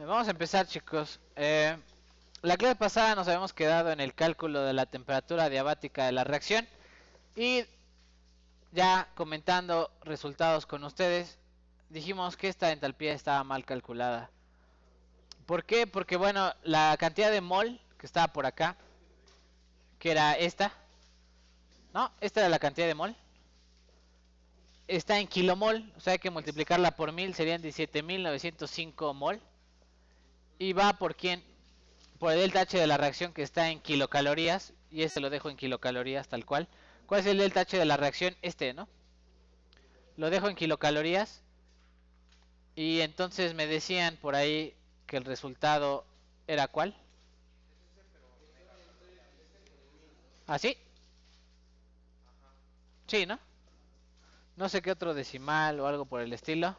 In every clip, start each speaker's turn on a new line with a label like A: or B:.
A: Vamos a empezar, chicos. La clase pasada nos habíamos quedado en el cálculo de la temperatura diabática de la reacción y ya comentando resultados con ustedes, dijimos que esta entalpía estaba mal calculada. ¿Por qué? Porque bueno, la cantidad de mol que estaba por acá, que era esta, ¿no? Esta era la cantidad de mol. Está en kilomol, o sea hay que multiplicarla por 1000, serían 17.905 mol. Y va por quién? Por el delta H de la reacción, que está en kilocalorías, y este lo dejo en kilocalorías tal cual. ¿Cuál es el delta H de la reacción? Este, ¿no? Lo dejo en kilocalorías. Y entonces me decían por ahí que el resultado era ¿cuál? ¿Así? Sí, ¿no? No sé qué otro decimal o algo por el estilo.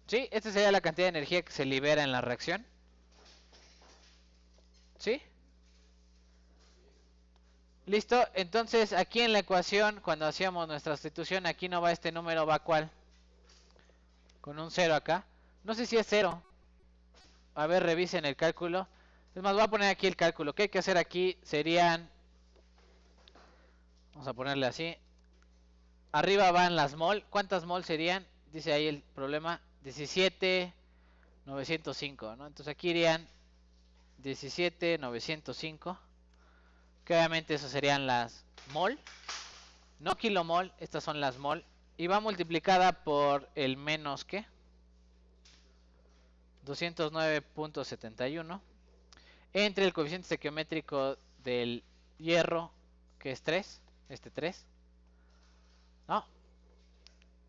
A: Sí, esta sería la cantidad de energía que se libera en la reacción. ¿Sí? Listo, entonces aquí en la ecuación, cuando hacíamos nuestra sustitución, aquí no va este número, va ¿cuál? Con un 0 acá. No sé si es 0. A ver, revisen el cálculo. Es más, voy a poner aquí el cálculo. ¿Qué hay que hacer aquí? Serían... Vamos a ponerle así. Arriba van las mol. ¿Cuántas mol serían? Dice ahí el problema. 17.905, ¿no? Entonces aquí irían 17.905. Que obviamente eso serían las mol. No kilomol, estas son las mol. Y va multiplicada por el menos, ¿qué? 209.71. Entre el coeficiente estequiométrico del hierro, que es 3. Este 3. ¿No?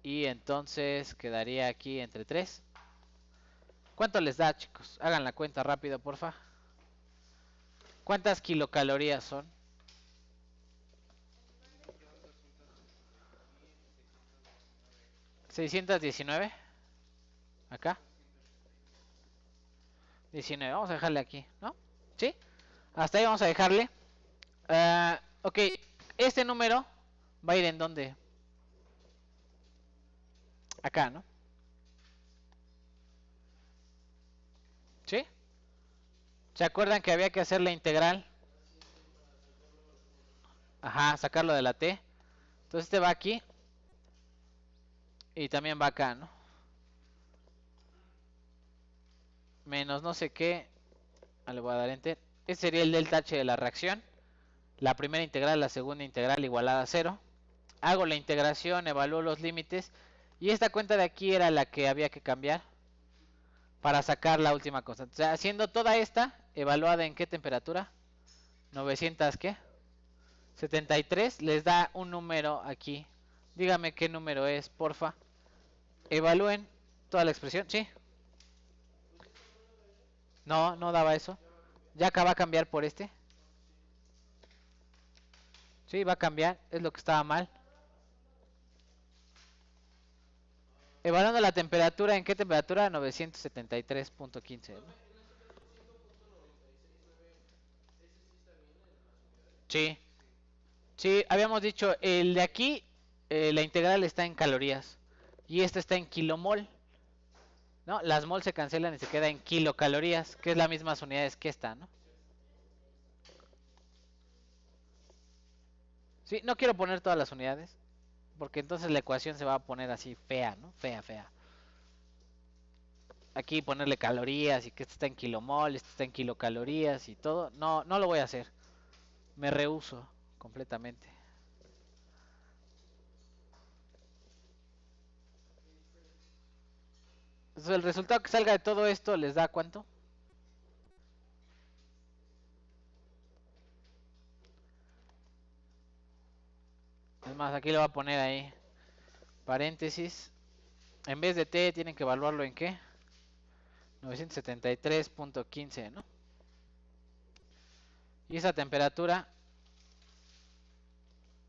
A: Y entonces quedaría aquí entre 3. ¿Cuánto les da, chicos? Hagan la cuenta rápido, porfa. ¿Cuántas kilocalorías son? 619. Acá. 19. Vamos a dejarle aquí, ¿no? ¿Sí? Hasta ahí vamos a dejarle. Ok. Este número va a ir en dónde? Acá, ¿no? ¿Sí? ¿Se acuerdan que había que hacer la integral? Ajá, sacarlo de la t. Entonces este va aquí. Y también va acá, ¿no? Menos no sé qué. Le voy a dar enter. Este sería el delta H de la reacción. La primera integral, la segunda integral igualada a 0. Hago la integración, evalúo los límites. Y esta cuenta de aquí era la que había que cambiar para sacar la última constante. O sea, haciendo toda esta, evaluada en qué temperatura? 900, ¿qué? 73, les da un número aquí. Dígame qué número es, porfa. Evalúen toda la expresión, ¿sí? No, no daba eso. Ya acaba de cambiar por este. Sí, va a cambiar, es lo que estaba mal. Evaluando la temperatura, ¿en qué temperatura? 973.15, ¿no? Sí, sí, habíamos dicho, el de aquí, la integral está en calorías. Y esta está en kilomol, ¿no? Las mol se cancelan y se queda en kilocalorías, que es las mismas unidades que esta, ¿no? Sí, no quiero poner todas las unidades, porque entonces la ecuación se va a poner así fea, ¿no? Fea, fea. Aquí ponerle calorías y que este está en kilomol, este está en kilocalorías y todo. No, no lo voy a hacer. Me rehúso completamente. Entonces el resultado que salga de todo esto les da ¿cuánto? Es más, aquí le voy a poner ahí paréntesis. En vez de T tienen que evaluarlo en ¿qué? 973.15, ¿no? Y esa temperatura,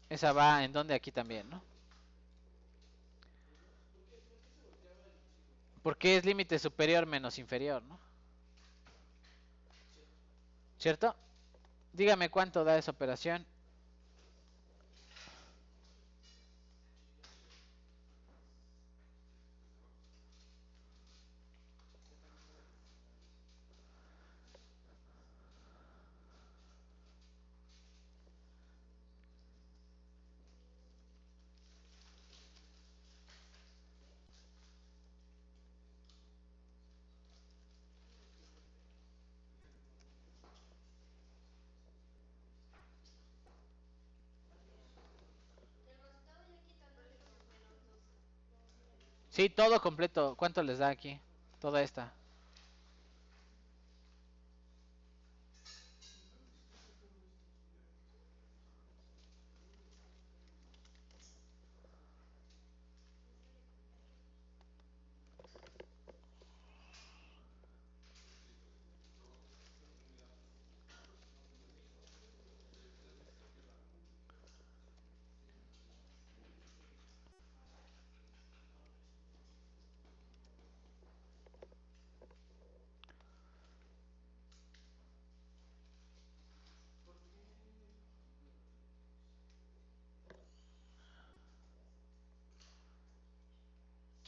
A: esa va en donde aquí también, ¿no? Porque es límite superior menos inferior, ¿no? ¿Cierto? Dígame cuánto da esa operación. Sí, todo completo. ¿Cuánto les da aquí? Toda esta.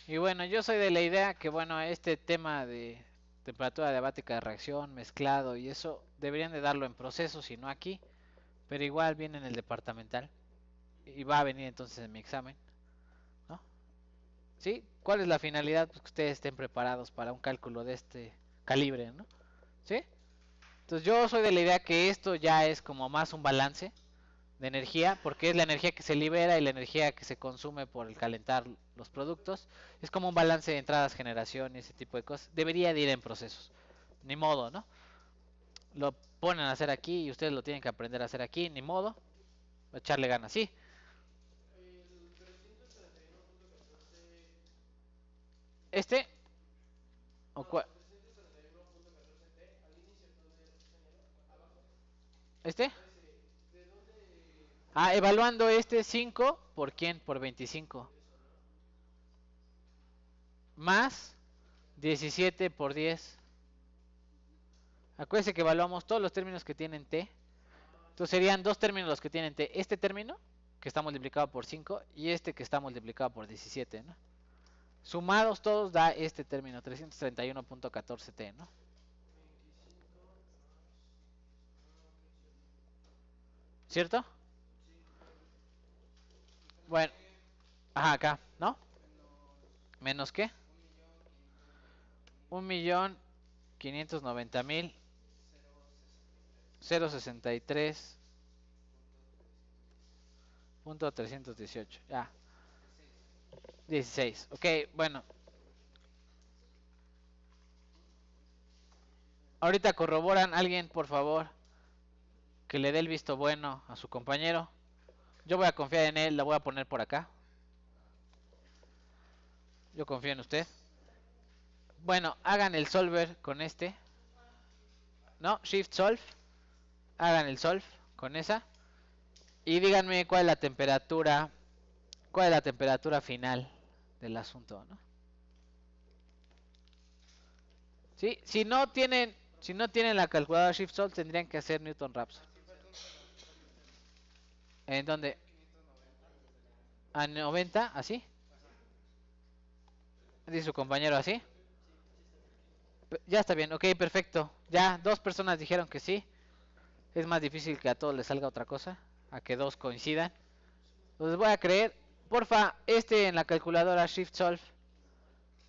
A: Y bueno, yo soy de la idea que, bueno, este tema de temperatura diabática de reacción, mezclado y eso, deberían de darlo en procesos y no aquí, pero igual viene en el departamental y va a venir entonces en mi examen, ¿no? ¿Sí? ¿Cuál es la finalidad? Pues que ustedes estén preparados para un cálculo de este calibre, ¿no? ¿Sí? Entonces yo soy de la idea que esto ya es como más un balance de energía, porque es la energía que se libera y la energía que se consume por el calentar los productos. Es como un balance de entradas, generación y ese tipo de cosas. Debería de ir en procesos. Ni modo, ¿no? Lo ponen a hacer aquí y ustedes lo tienen que aprender a hacer aquí, ni modo. Echarle ganas, sí. Este, o cuál, este. Ah, evaluando este 5 por quién, por 25. Más 17 por 10. Acuérdense que evaluamos todos los términos que tienen T. Entonces serían dos términos los que tienen T. Este término, que está multiplicado por 5, y este que está multiplicado por 17, ¿no? Sumados todos da este término, 331.14T, ¿no? ¿Cierto? Bueno, ajá, acá, ¿no? ¿Menos qué? 1.590.063.318. Ya, 16. Ok, bueno. Ahorita corroboran alguien, por favor, que le dé el visto bueno a su compañero. Yo voy a confiar en él, la voy a poner por acá. Yo confío en usted. Bueno, hagan el solver con este. No, shift solve. Hagan el solve con esa. Y díganme cuál es la temperatura. ¿Cuál es la temperatura final del asunto, no? ¿Sí? Si no tienen la calculadora shift solve, tendrían que hacer Newton Raphson. ¿En dónde? ¿A 90? ¿Así? Dice su compañero así. Ya está bien, ok, perfecto. Ya, dos personas dijeron que sí. Es más difícil que a todos les salga otra cosa, a que dos coincidan. Entonces voy a creer. Porfa, en la calculadora Shift Solve.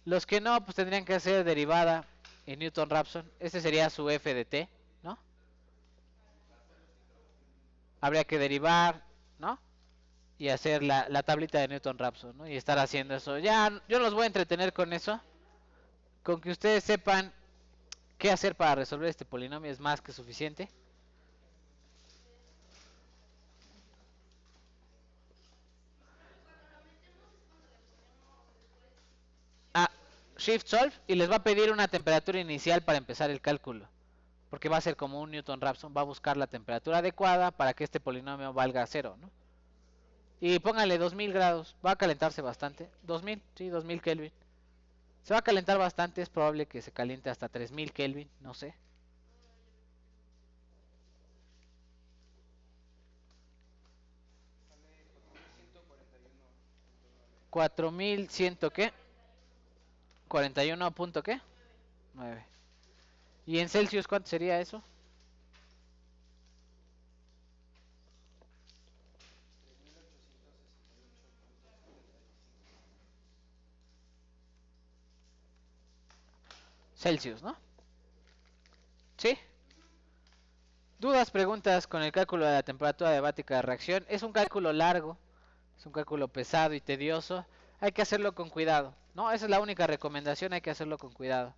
A: Los que no, pues tendrían que hacer derivada en Newton Raphson. Este sería su f de t, ¿no? Habría que derivar, ¿no? Y hacer la tablita de Newton Raphson, ¿no? Y estar haciendo eso. Ya, yo los voy a entretener con eso. Con que ustedes sepan qué hacer para resolver este polinomio es más que suficiente. A Shift Solve y les va a pedir una temperatura inicial para empezar el cálculo. Porque va a ser como un Newton Raphson, va a buscar la temperatura adecuada para que este polinomio valga cero, ¿no? Y póngale 2000 grados, va a calentarse bastante. 2000, sí, 2000 Kelvin. Se va a calentar bastante, es probable que se caliente hasta 3000 Kelvin, no sé. 4100 qué? 41 punto qué? 9. ¿Y en Celsius cuánto sería eso? Celsius, ¿no? ¿Sí? ¿Dudas, preguntas con el cálculo de la temperatura diabática de reacción? Es un cálculo largo, es un cálculo pesado y tedioso, hay que hacerlo con cuidado, ¿no? Esa es la única recomendación, hay que hacerlo con cuidado.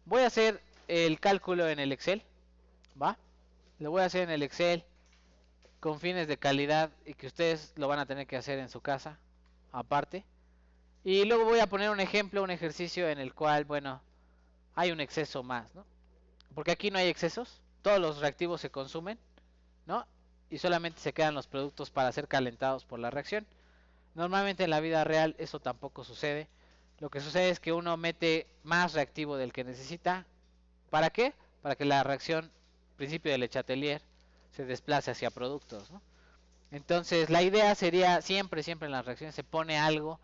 A: Voy a hacer el cálculo en el Excel, ¿va? Lo voy a hacer en el Excel con fines de calidad y que ustedes lo van a tener que hacer en su casa, aparte. Y luego voy a poner un ejemplo, un ejercicio en el cual, bueno, hay un exceso más, ¿no? Porque aquí no hay excesos, todos los reactivos se consumen, ¿no? Y solamente se quedan los productos para ser calentados por la reacción. Normalmente en la vida real eso tampoco sucede. Lo que sucede es que uno mete más reactivo del que necesita. ¿Para qué? Para que la reacción, principio de Le Chatelier, se desplace hacia productos, ¿no? Entonces la idea sería siempre en las reacciones se pone algo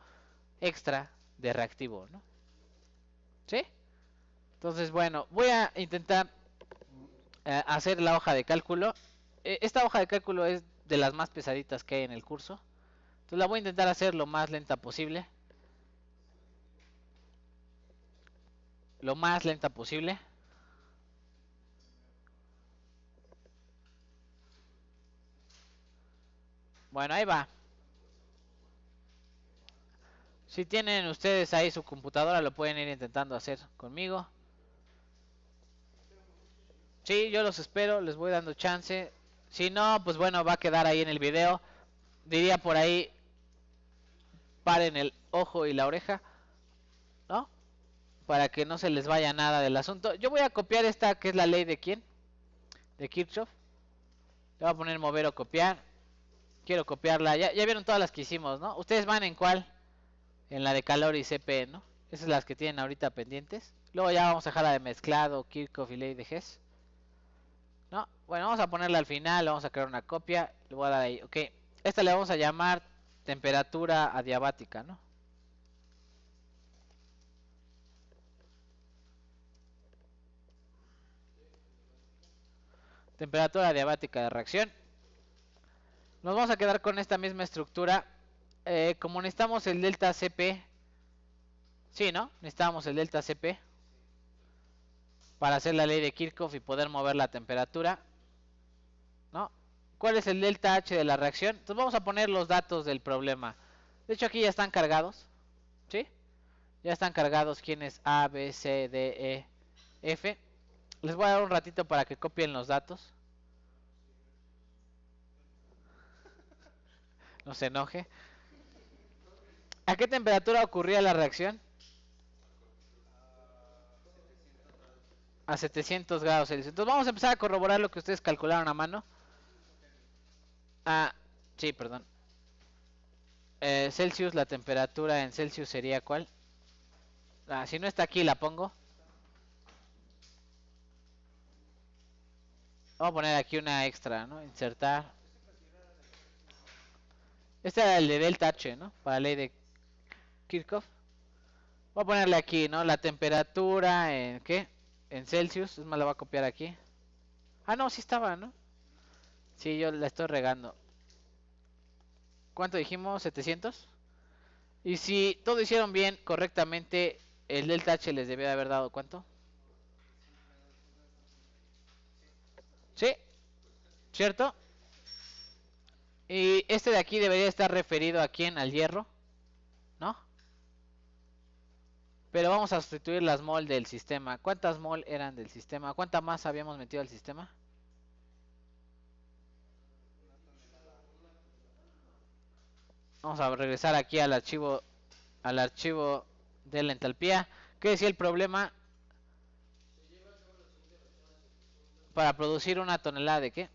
A: extra de reactivo, ¿no? ¿Sí? Entonces, bueno, voy a intentar hacer la hoja de cálculo. Esta hoja de cálculo es de las más pesaditas que hay en el curso. Entonces la voy a intentar hacer lo más lenta posible. Lo más lenta posible. Bueno, ahí va. Si tienen ustedes ahí su computadora, lo pueden ir intentando hacer conmigo. Sí, yo los espero, les voy dando chance. Si no, pues bueno, va a quedar ahí en el video. Diría por ahí, paren el ojo y la oreja, ¿no? Para que no se les vaya nada del asunto. Yo voy a copiar esta, que es la ley de quién, de Kirchhoff. Le voy a poner mover o copiar. Quiero copiarla. Ya vieron todas las que hicimos, ¿no? Ustedes van en cuál, en la de calor y CP, ¿no? Esas son las que tienen ahorita pendientes. Luego ya vamos a dejar la de mezclado, Kirchhoff y ley de Hess. No, bueno, vamos a ponerla al final, vamos a crear una copia, le voy a dar ahí, ok. Esta le vamos a llamar temperatura adiabática, ¿no? Temperatura adiabática de reacción. Nos vamos a quedar con esta misma estructura. Como necesitamos el delta Cp, sí, ¿no? Necesitamos el delta Cp para hacer la ley de Kirchhoff y poder mover la temperatura, ¿no? ¿Cuál es el delta H de la reacción? Entonces vamos a poner los datos del problema. De hecho aquí ya están cargados, ¿sí? Ya están cargados quienes A, B, C, D, E, F. Les voy a dar un ratito para que copien los datos. No se enoje. ¿A qué temperatura ocurría la reacción? A 700 grados Celsius. Entonces vamos a empezar a corroborar lo que ustedes calcularon a mano. Ah, sí, perdón. Celsius, la temperatura en Celsius sería ¿cuál? Si no está aquí la pongo. Vamos a poner aquí una extra, ¿no? Insertar. Este era el de delta H, ¿no? Para la ley de Kirchhoff. Voy a ponerle aquí, ¿no? La temperatura en ¿qué? En Celsius. Es más, la voy a copiar aquí. Ah, no, sí estaba, ¿no? Sí, yo la estoy regando. ¿Cuánto dijimos? 700. Y si todo hicieron bien, correctamente, el delta H les debió de haber dado ¿cuánto? Sí, ¿cierto? Y este de aquí debería estar referido a quién, al hierro, ¿no? Pero vamos a sustituir las mol del sistema. ¿Cuántas mol eran del sistema? ¿Cuánta más habíamos metido al sistema? Vamos a regresar aquí al archivo de la entalpía. ¿Qué decía el problema? Para producir una tonelada de qué?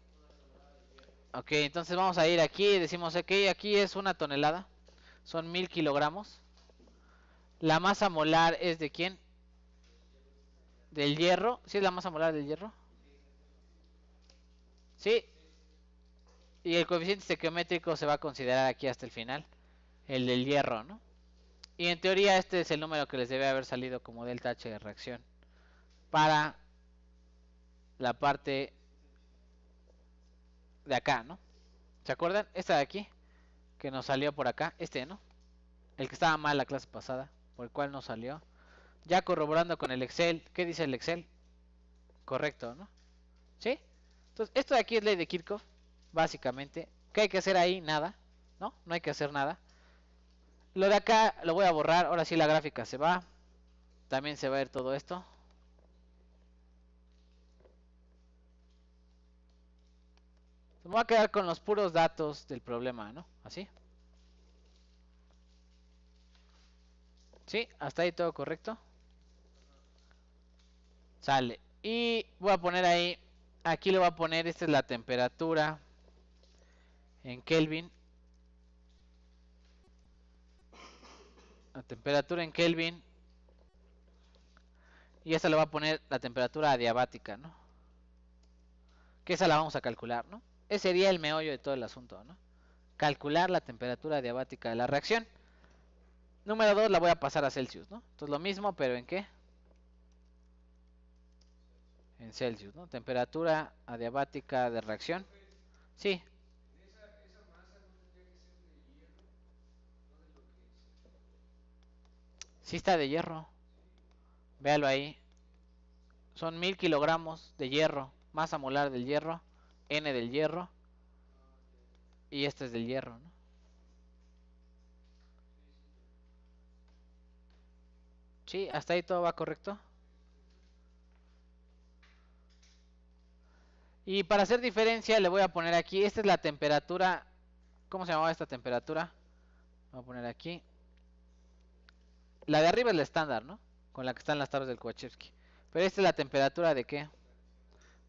A: Ok, entonces vamos a ir aquí y decimos, ok, aquí es una tonelada. Son 1000 kilogramos. La masa molar es de quién? Del hierro. ¿Sí es la masa molar del hierro? Sí. Y el coeficiente estequiométrico se va a considerar aquí hasta el final. El del hierro, ¿no? Y en teoría este es el número que les debe haber salido como delta H de reacción. Para la parte de acá, ¿no? ¿Se acuerdan? Esta de aquí. Que nos salió por acá. Este, ¿no? El que estaba mal la clase pasada. Por el cual nos salió. Ya corroborando con el Excel. ¿Qué dice el Excel? Correcto, ¿no? ¿Sí? Entonces, esto de aquí es ley de Kirchhoff. Básicamente. ¿Qué hay que hacer ahí? Nada. ¿No? No hay que hacer nada. Lo de acá lo voy a borrar. Ahora sí la gráfica se va. También se va a ver todo esto. Me voy a quedar con los puros datos del problema, ¿no? Así. Sí, hasta ahí todo correcto. Sale. Y voy a poner ahí. Aquí le voy a poner. Esta es la temperatura en Kelvin. La temperatura en Kelvin. Y esta le voy a poner la temperatura adiabática, ¿no? Que esa la vamos a calcular, ¿no? Ese sería el meollo de todo el asunto, ¿no? Calcular la temperatura adiabática de la reacción. Número 2 la voy a pasar a Celsius, ¿no? Entonces lo mismo, pero ¿en qué? En Celsius, ¿no? Temperatura adiabática de reacción. Sí. Sí está de hierro. Véalo ahí. Son 1000 kilogramos de hierro. Masa molar del hierro. N del hierro. Y este es del hierro, ¿no? Sí, hasta ahí todo va correcto. Y para hacer diferencia le voy a poner aquí. Esta es la temperatura. ¿Cómo se llamaba esta temperatura? Voy a poner aquí. La de arriba es la estándar, ¿no? Con la que están las tablas del Kowalewski. Pero esta es la temperatura de qué?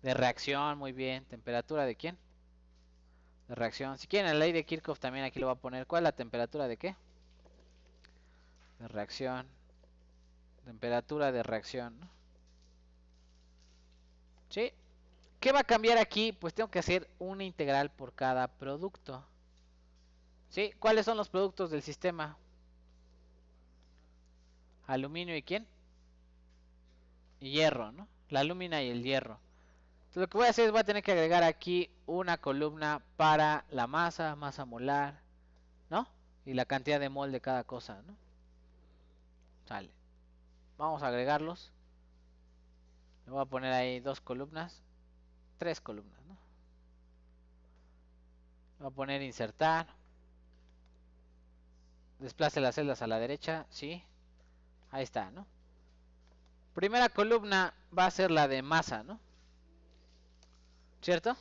A: De reacción, muy bien. ¿Temperatura de quién? De reacción. Si quieren la ley de Kirchhoff también aquí lo voy a poner. ¿Cuál es la temperatura de qué? De reacción. Temperatura de reacción, ¿no? ¿Sí? ¿Qué va a cambiar aquí? Pues tengo que hacer una integral por cada producto. ¿Sí? ¿Cuáles son los productos del sistema? Aluminio y ¿quién? Y hierro, ¿no? La alúmina y el hierro. Entonces lo que voy a hacer es voy a tener que agregar aquí una columna para la masa, masa molar, ¿no? Y la cantidad de mol de cada cosa, ¿no? Sale. Vamos a agregarlos. Le voy a poner ahí 2 columnas, 3 columnas, ¿no? Voy a poner insertar. Desplace las celdas a la derecha, sí. Ahí está, ¿no? Primera columna va a ser la de masa, ¿no? ¿Cierto?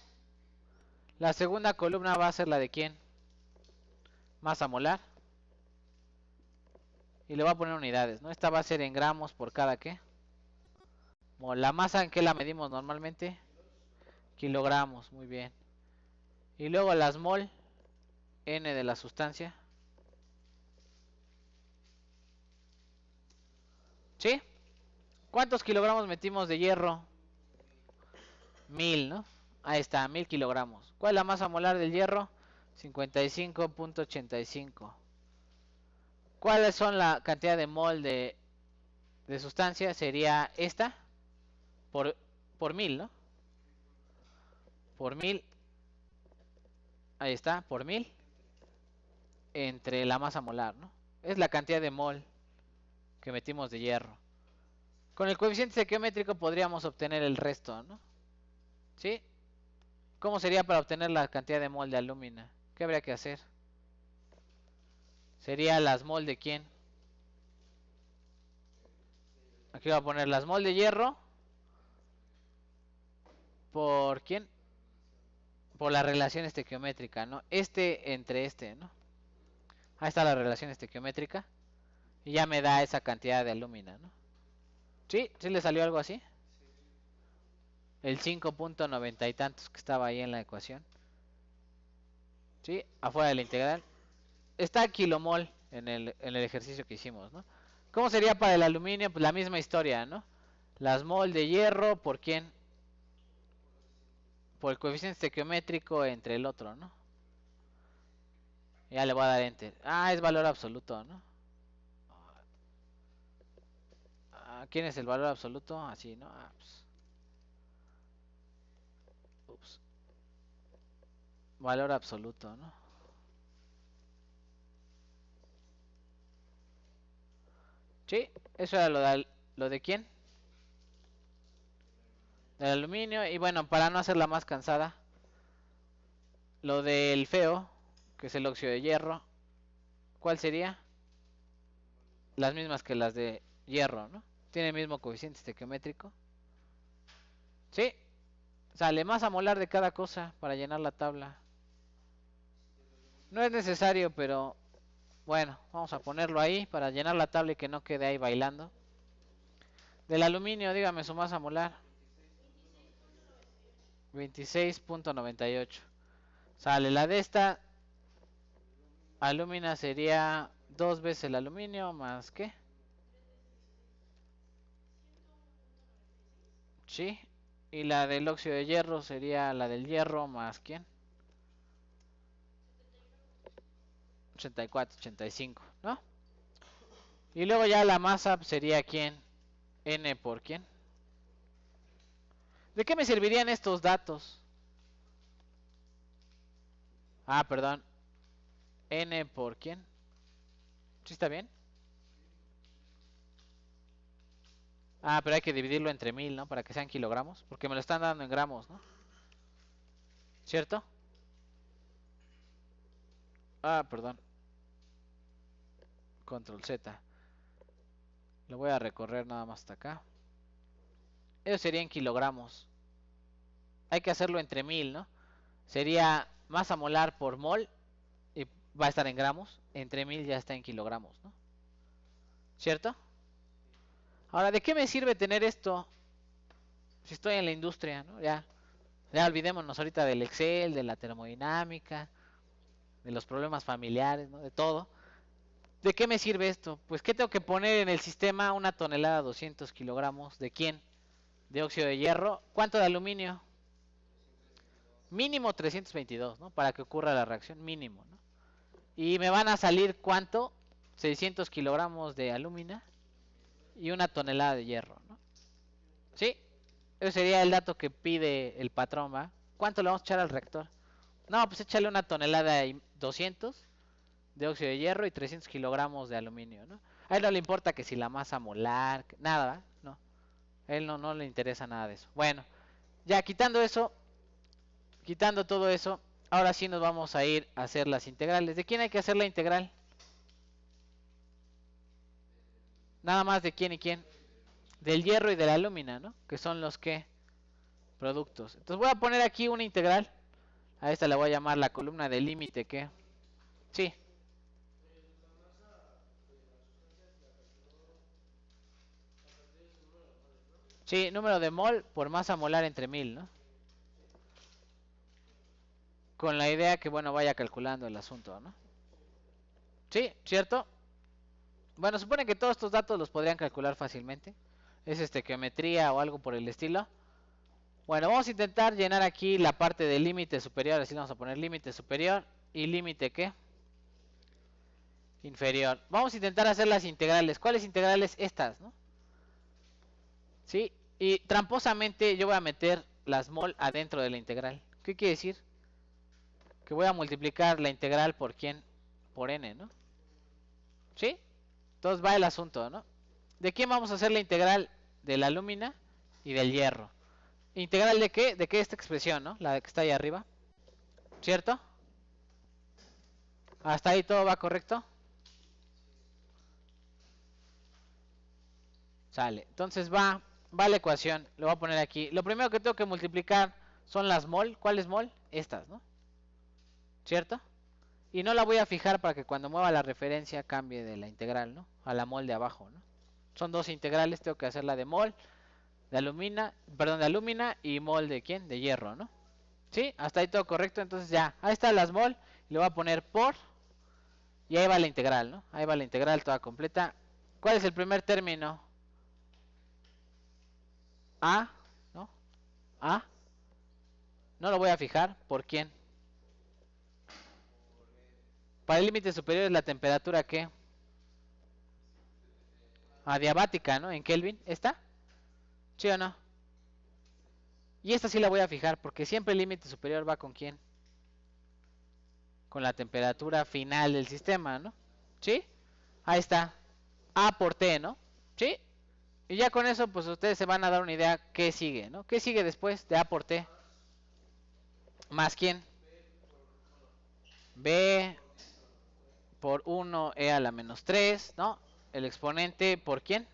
A: La segunda columna va a ser la de ¿quién? Masa molar. Y le voy a poner unidades, ¿no? Esta va a ser en gramos por cada ¿qué? La masa, ¿en qué la medimos normalmente? Kilogramos, muy bien. Y luego las mol, N de la sustancia. ¿Sí? ¿Cuántos kilogramos metimos de hierro? 1000, ¿no? Ahí está, 1000 kilogramos. ¿Cuál es la masa molar del hierro? 55.85. ¿Cuáles son la cantidad de mol de sustancia? Sería esta por 1000, ¿no? Por 1000. Ahí está, por 1000. Entre la masa molar, ¿no? Es la cantidad de mol que metimos de hierro. Con el coeficiente estequiométrico podríamos obtener el resto, ¿no? ¿Sí? ¿Cómo sería para obtener la cantidad de mol de alúmina? ¿Qué habría que hacer? Sería las mol de ¿quién? Aquí voy a poner las mol de hierro. ¿Por quién? Por la relación estequiométrica, ¿no? Este entre este, ¿no? Ahí está la relación estequiométrica. Y ya me da esa cantidad de alúmina, ¿no? ¿Sí? ¿Sí le salió algo así? El 5.90 y tantos que estaba ahí en la ecuación. ¿Sí? Afuera de la integral. Está kilomol en el ejercicio que hicimos, ¿no? ¿Cómo sería para el aluminio? Pues la misma historia, ¿no? Las mol de hierro, ¿por quién? Por el coeficiente estequiométrico entre el otro, ¿no? Ya le voy a dar enter. Ah, es valor absoluto, ¿no? ¿Quién es el valor absoluto? Así, ¿no? Pues. Ups. Valor absoluto, ¿no? Sí, eso era lo de quién? Del aluminio. Y bueno, para no hacerla más cansada, lo del feo, que es el óxido de hierro. ¿Cuál sería? las mismas que las de hierro, ¿no? Tiene el mismo coeficiente estequiométrico. ¿Sí? Sale masa molar de cada cosa para llenar la tabla. No es necesario, pero bueno, vamos a ponerlo ahí para llenar la tabla y que no quede ahí bailando. Del aluminio, dígame su masa molar. 26.98. Sale la de esta. Alúmina sería 2 veces el aluminio más ¿qué? Sí. Y la del óxido de hierro sería la del hierro más ¿quién? 84, 85, ¿no? Y luego ya la masa sería ¿quién? N por ¿quién? ¿De qué me servirían estos datos? Ah, perdón. N por ¿quién? ¿Sí está bien? Ah, pero hay que dividirlo entre 1000, ¿no? Para que sean kilogramos. Porque me lo están dando en gramos, ¿no? ¿Cierto? Ah, perdón. Control Z. Lo voy a recorrer nada más hasta acá. Eso sería en kilogramos. Hay que hacerlo entre 1000, ¿no? Sería masa molar por mol. Y va a estar en gramos. Entre 1000 ya está en kilogramos, ¿no? ¿Cierto? Ahora, ¿de qué me sirve tener esto? Si estoy en la industria, ¿no? Ya olvidémonos ahorita del Excel, de la termodinámica, de los problemas familiares, ¿no? De todo. ¿De qué me sirve esto? Pues, ¿qué tengo que poner en el sistema? Una tonelada, 200 kilogramos. ¿De quién? De óxido de hierro. ¿Cuánto de aluminio? Mínimo 322, ¿no? Para que ocurra la reacción, mínimo, ¿no? Y me van a salir, ¿cuánto? 600 kilogramos de alumina y una tonelada de hierro, ¿no? ¿Sí? Ese sería el dato que pide el patrón, ¿va? ¿Cuánto le vamos a echar al reactor? No, pues échale una tonelada y 200 de óxido de hierro y 300 kilogramos de aluminio, ¿no? A él no le importa que si la masa molar, nada, ¿va? No. A él no le interesa nada de eso. Bueno, ya quitando eso, quitando todo eso, ahora sí nos vamos a ir a hacer las integrales. ¿De quién hay que hacer la integral? Nada más de quién y quién. Del hierro y de la alúmina, ¿no? Que son los que productos. Entonces voy a poner aquí una integral. A esta le voy a llamar la columna de límite que... Sí. Sí, número de mol por masa molar entre 1000, ¿no? Con la idea que, bueno, vaya calculando el asunto, ¿no? Sí, ¿cierto? Bueno, supone que todos estos datos los podrían calcular fácilmente. Es estequiometría o algo por el estilo. Bueno, vamos a intentar llenar aquí la parte del límite superior. Así vamos a poner límite superior y límite ¿qué? Inferior. Vamos a intentar hacer las integrales. ¿Cuáles integrales? Estas, ¿no? ¿Sí? Y tramposamente yo voy a meter las mol adentro de la integral. ¿Qué quiere decir? Que voy a multiplicar la integral por quién? Por n, ¿no? ¿Sí? Entonces va el asunto, ¿no? ¿De quién vamos a hacer la integral? De la alúmina y del hierro. ¿Integral de qué? De qué esta expresión, ¿no? La que está ahí arriba. ¿Cierto? ¿Hasta ahí todo va correcto? Sale. Entonces va la ecuación. Lo voy a poner aquí. Lo primero que tengo que multiplicar son las mol. ¿Cuáles mol? Estas, ¿no? ¿Cierto? Y no la voy a fijar para que cuando mueva la referencia cambie de la integral, ¿no? A la mol de abajo, ¿no? Son dos integrales, tengo que hacer la de mol, de alumina, perdón, de alumina y mol de ¿quién? De hierro, ¿no? ¿Sí? Hasta ahí todo correcto, entonces ya, ahí están las mol, le voy a poner por, y ahí va la integral, ¿no? Ahí va la integral toda completa. ¿Cuál es el primer término? A, ¿no? A, no lo voy a fijar, ¿por quién? Para el límite superior es la temperatura, ¿qué? Adiabática, ¿no? En Kelvin, ¿esta? ¿Sí o no? Y esta sí la voy a fijar porque siempre el límite superior va con quién? Con la temperatura final del sistema, ¿no? ¿Sí? Ahí está. A por T, ¿no? ¿Sí? Y ya con eso, pues ustedes se van a dar una idea qué sigue, ¿no? ¿Qué sigue después de A por T? ¿Más quién? B por 1 E a la menos 3, ¿no? El exponente, ¿por quién?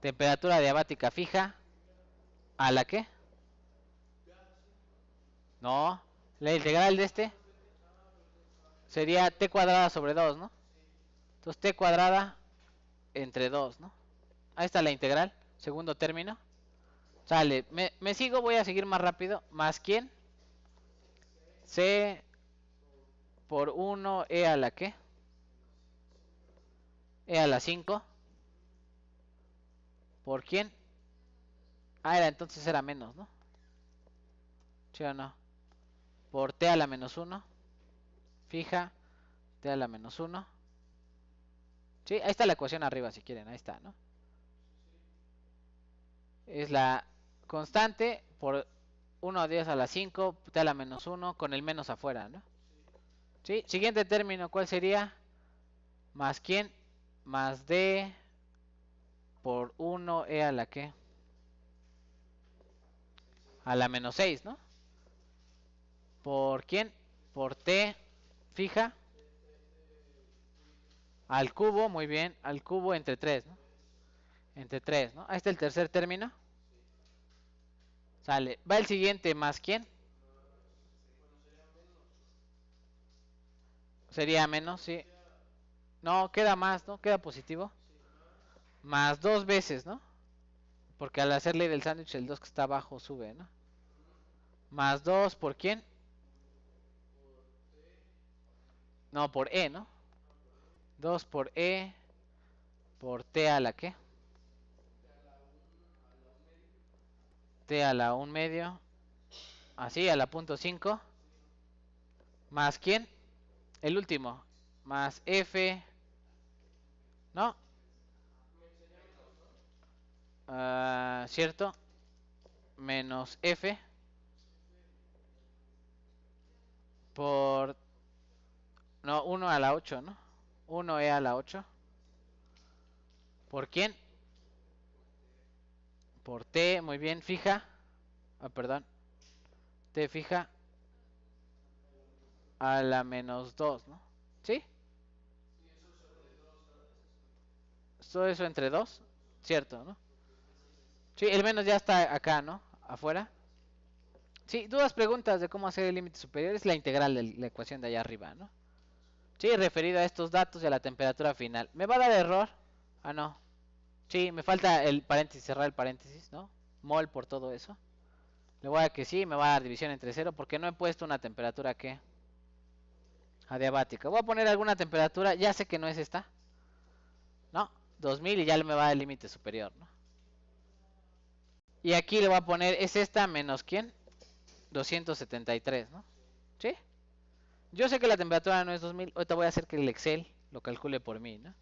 A: Temperatura diabática fija. ¿A la qué? No. La integral de este sería t cuadrada sobre 2, ¿no? Entonces t cuadrada entre 2, ¿no? Ahí está la integral. Segundo término. Sale. Me sigo, voy a seguir más rápido. ¿Más quién? C por 1 e a la qué? E a la 5. ¿Por quién? Ah, entonces era menos, ¿no? ¿Sí o no? Por t a la menos 1. Fija. T a la menos 1. Sí, ahí está la ecuación arriba si quieren. Ahí está, ¿no? Es la constante por 1 a 10 a la 5. T a la menos 1 con el menos afuera, ¿no? Sí, siguiente término, ¿cuál sería? Más quién? Más d por 1 e a la qué? A la menos 6, ¿no? ¿Por quién? Por t fija al cubo, muy bien, al cubo entre 3, ¿no? Entre 3, ¿no? Ahí está el tercer término. Sale. Va el siguiente, ¿más quién? Sería menos, sí. No, queda más, ¿no? Queda positivo. Más 2 veces, ¿no? Porque al hacer ley del sándwich, el 2 que está abajo sube, ¿no? Más 2, ¿por quién? No, por e, ¿no? 2 por e por t a la qué? T a la 1 medio. Así, a la punto 5. ¿Más quién? El último. Más f. ¿No? ¿Cierto? Menos f por... No, 1 a la 8, ¿no? 1 e a la 8. ¿Por quién? Por t, muy bien, fija. Perdón. T fija a la menos 2, ¿no? ¿Sí? Todo eso entre 2. Cierto, ¿no? Sí, el menos ya está acá, ¿no? Afuera. Sí, dudas, preguntas de cómo hacer el límite superior. Es la integral de la ecuación de allá arriba, ¿no? Sí, referido a estos datos y a la temperatura final. ¿Me va a dar error? Ah, no. Sí, me falta el paréntesis, cerrar el paréntesis, ¿no? Mol por todo eso. Le voy a que sí, me va a dar división entre 0 porque no he puesto una temperatura que adiabática. Voy a poner alguna temperatura, ya sé que no es esta. No, 2000 y ya me va a dar el límite superior, ¿no? Y aquí le voy a poner, ¿es esta menos quién? 273, ¿no? ¿Sí? Yo sé que la temperatura no es 2000. Ahorita voy a hacer que el Excel lo calcule por mí, ¿no?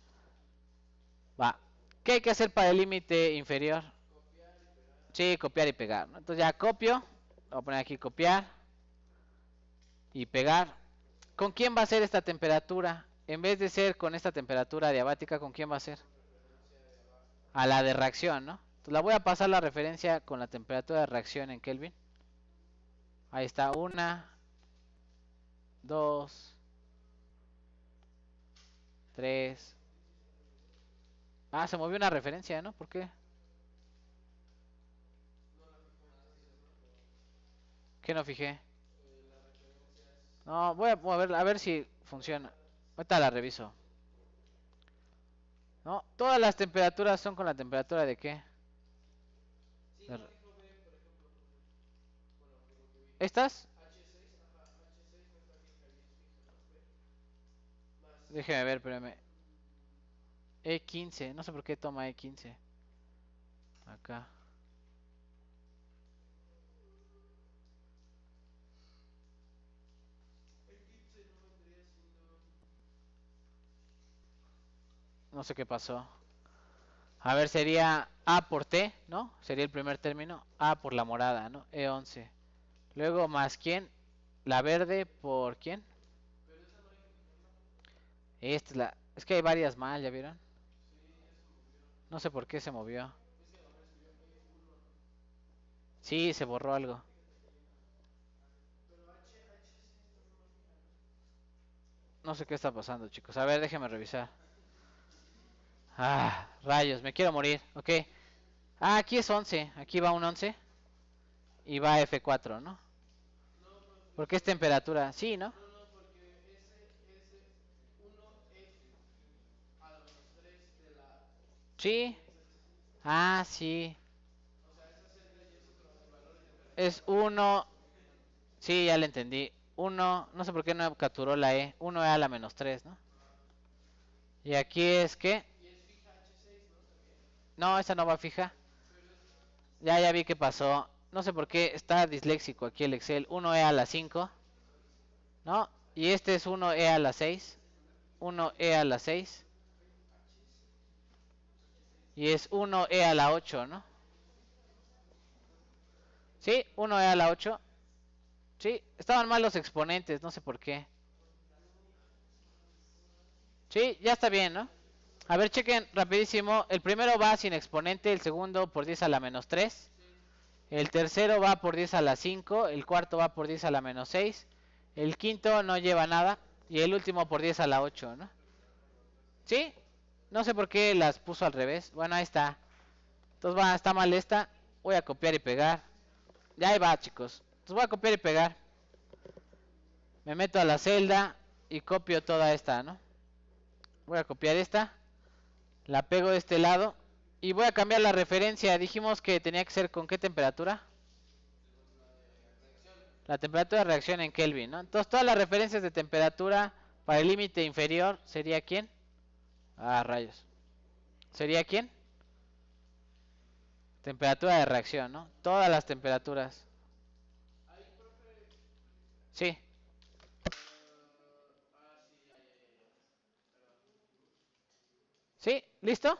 A: Va. ¿Qué hay que hacer para el límite inferior? Sí, copiar y pegar, ¿no? Entonces ya copio. Voy a poner aquí copiar y pegar. ¿Con quién va a ser esta temperatura? En vez de ser con esta temperatura diabática, ¿con quién va a ser? A la de reacción, ¿no? Entonces la voy a pasar la referencia con la temperatura de reacción en Kelvin. Ahí está, 1, 2, 3. Ah, se movió una referencia, ¿no? ¿Por qué? ¿Qué no fijé? No, voy a ver si funciona. Ahorita la reviso. No, todas las temperaturas son con la temperatura de qué? De... ¿Estas? Déjeme ver, espérame. E15, no sé por qué toma E15. Acá. No sé qué pasó. A ver, sería A por T, ¿no? Sería el primer término. A por la morada, ¿no? E11. Luego más quién? La verde por quién? Esta es la... Es que hay varias mal, ¿ya vieron? No sé por qué se movió. Sí, se borró algo. No sé qué está pasando, chicos. A ver, déjenme revisar. Ah, rayos, me quiero morir. Ok. Ah, aquí es 11. Aquí va un 11. Y va F4, ¿no? Porque es temperatura. Sí, ¿no? Sí. Ah, sí. Es 1. Sí, ya le entendí. 1. No sé por qué no capturó la E. 1 E a la -3, ¿no? Y aquí es que. No, esa no va fija. Ya vi qué pasó. No sé por qué está disléxico aquí el Excel. 1 E a la 5, ¿no? Y este es 1 E a la 6. 1 E a la 6. Y es 1 E a la 8, ¿no? Sí, 1 E a la 8. Sí, estaban mal los exponentes, no sé por qué. Sí, ya está bien, ¿no? A ver, chequen rapidísimo. El primero va sin exponente, el segundo por 10 a la -3. El tercero va por 10 a la 5, el cuarto va por 10 a la -6. El quinto no lleva nada. Y el último por 10 a la 8, ¿no? ¿Sí? No sé por qué las puso al revés. Bueno, ahí está. Entonces va, está mal esta. Voy a copiar y pegar. Ya ahí va, chicos. Entonces voy a copiar y pegar. Me meto a la celda y copio toda esta, ¿no? Voy a copiar esta. La pego de este lado. Y voy a cambiar la referencia. Dijimos que tenía que ser con qué temperatura. La temperatura de reacción en Kelvin, ¿no? Entonces todas las referencias de temperatura para el límite inferior sería ¿quién? Ah, rayos. ¿Sería quién? Temperatura de reacción, ¿no? Todas las temperaturas. Sí. ¿Sí? ¿Listo?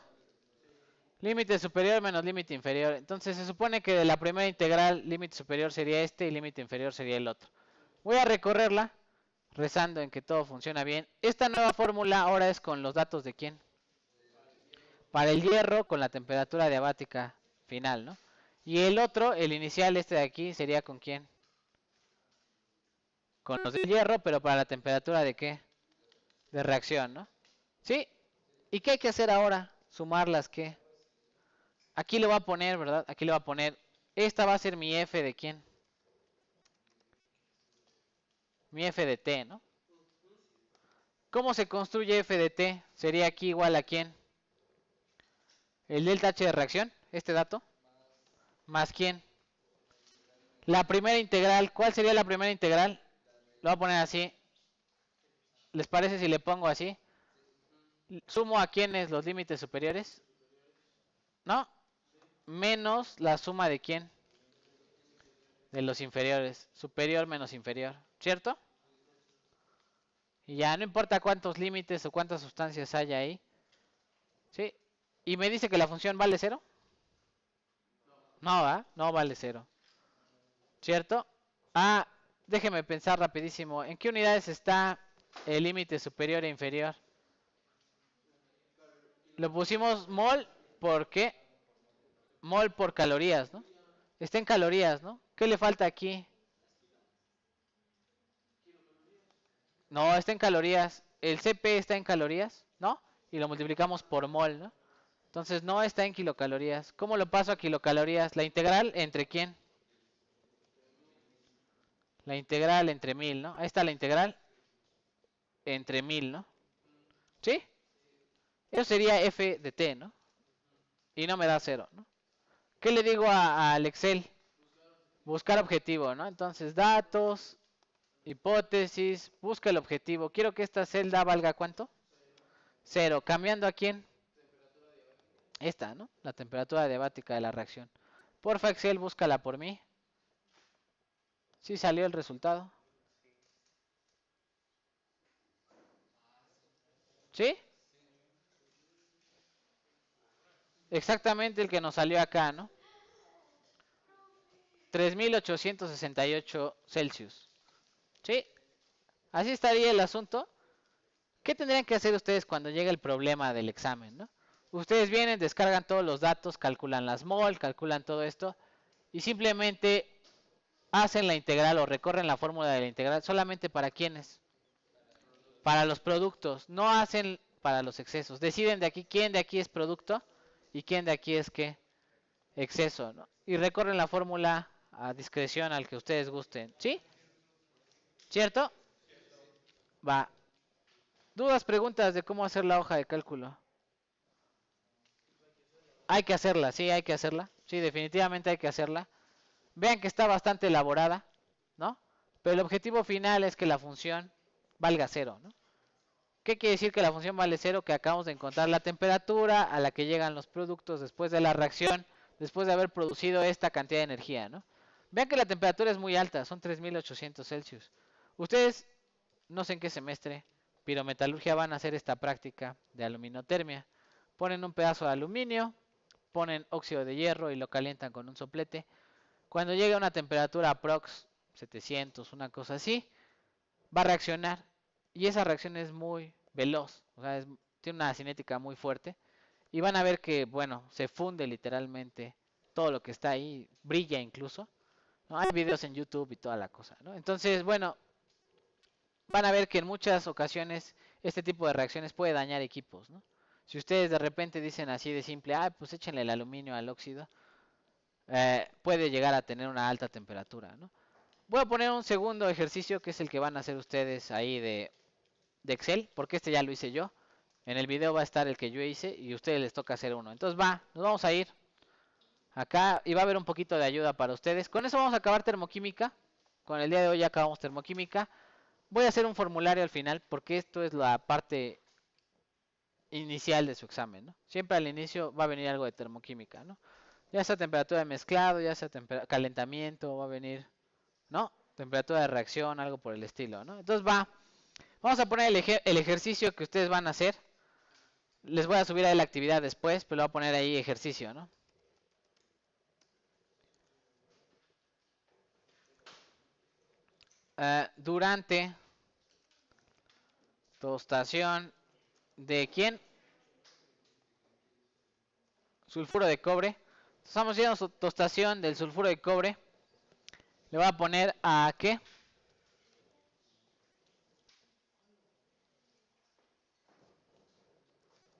A: Límite superior menos límite inferior. Entonces se supone que de la primera integral, límite superior sería este y límite inferior sería el otro. Voy a recorrerla, rezando en que todo funciona bien. Esta nueva fórmula ahora es con los datos de quién. Para el hierro, con la temperatura diabática final, ¿no? Y el otro, el inicial, este de aquí, sería con quién. Con los del hierro, pero para la temperatura de qué. De reacción, ¿no? ¿Sí? ¿Y qué hay que hacer ahora? Sumarlas, ¿qué? Aquí le voy a poner, ¿verdad? Aquí le voy a poner. Esta va a ser mi F de quién. Mi F de T, ¿no? ¿Cómo se construye F de T? Sería aquí igual a quién. El delta H de reacción, este dato. Más quién. La primera integral. ¿Cuál sería la primera integral? Lo voy a poner así. ¿Les parece si le pongo así? Sumo a quiénes los límites superiores. ¿No? Menos la suma de quién. De los inferiores. Superior menos inferior. ¿Cierto? Y ya no importa cuántos límites o cuántas sustancias haya ahí. ¿Sí? Y me dice que la función vale 0. No, ¿va? No vale 0. ¿Cierto? Ah, déjeme pensar rapidísimo. ¿En qué unidades está el límite superior e inferior? Lo pusimos mol, ¿por qué? Mol por calorías, ¿no? Está en calorías, ¿no? ¿Qué le falta aquí? No, está en calorías. El CP está en calorías, ¿no? Y lo multiplicamos por mol, ¿no? Entonces no está en kilocalorías. ¿Cómo lo paso a kilocalorías? La integral entre quién? La integral entre 1000, ¿no? Ahí está la integral entre 1000, ¿no? ¿Sí? Eso sería F de T, ¿no? Y no me da 0, ¿no? ¿Qué le digo al Excel? Buscar objetivo, ¿no? Entonces, datos, hipótesis, busca el objetivo. Quiero que esta celda valga ¿cuánto? 0. ¿Cambiando a quién? Esta, ¿no? La temperatura diabática de la reacción. Porfa, Excel, búscala por mí. ¿Sí salió el resultado? ¿Sí? Exactamente el que nos salió acá, ¿no? 3868 Celsius. ¿Sí? Así estaría el asunto. ¿Qué tendrían que hacer ustedes cuando llegue el problema del examen, ¿no? Ustedes vienen, descargan todos los datos, calculan las mol, calculan todo esto y simplemente hacen la integral o recorren la fórmula de la integral solamente para quiénes. Para los productos. No hacen para los excesos. Deciden de aquí quién de aquí es producto y quién de aquí es qué exceso, ¿no? Y recorren la fórmula a discreción al que ustedes gusten. ¿Sí? ¿Cierto? Va. ¿Dudas, preguntas de cómo hacer la hoja de cálculo? Hay que hacerla, sí, hay que hacerla. Sí, definitivamente hay que hacerla. Vean que está bastante elaborada, ¿no? Pero el objetivo final es que la función valga cero, ¿no? ¿Qué quiere decir que la función vale cero? Que acabamos de encontrar la temperatura a la que llegan los productos después de la reacción, después de haber producido esta cantidad de energía, ¿no? Vean que la temperatura es muy alta, son 3800 Celsius. Ustedes, no sé en qué semestre, pirometalurgia, van a hacer esta práctica de aluminotermia. Ponen un pedazo de aluminio, ponen óxido de hierro y lo calientan con un soplete. Cuando llegue a una temperatura aprox 700, una cosa así, va a reaccionar y esa reacción es muy veloz, o sea, tiene una cinética muy fuerte y van a ver que, bueno, se funde literalmente todo lo que está ahí, brilla incluso, ¿no? Hay videos en YouTube y toda la cosa, ¿no? Entonces, bueno, van a ver que en muchas ocasiones este tipo de reacciones puede dañar equipos, ¿no? Si ustedes de repente dicen así de simple, pues échenle el aluminio al óxido, puede llegar a tener una alta temperatura, ¿no? Voy a poner un segundo ejercicio que es el que van a hacer ustedes ahí de Excel, porque este ya lo hice yo. En el video va a estar el que yo hice y a ustedes les toca hacer uno. Entonces nos vamos a ir acá y va a haber un poquito de ayuda para ustedes. Con eso vamos a acabar termoquímica. Con el día de hoy ya acabamos termoquímica. Voy a hacer un formulario al final porque esto es la parte inicial de su examen, ¿no? Siempre al inicio va a venir algo de termoquímica, ¿no? Ya sea temperatura de mezclado, ya sea calentamiento, va a venir, ¿no? Temperatura de reacción, algo por el estilo, ¿no? Entonces vamos a poner el ejercicio que ustedes van a hacer. Les voy a subir ahí la actividad después, pero lo voy a poner ahí ejercicio, ¿no? Durante tostación de ¿quién? Sulfuro de cobre. Estamos haciendo tostación del sulfuro de cobre. Le voy a poner a ¿qué?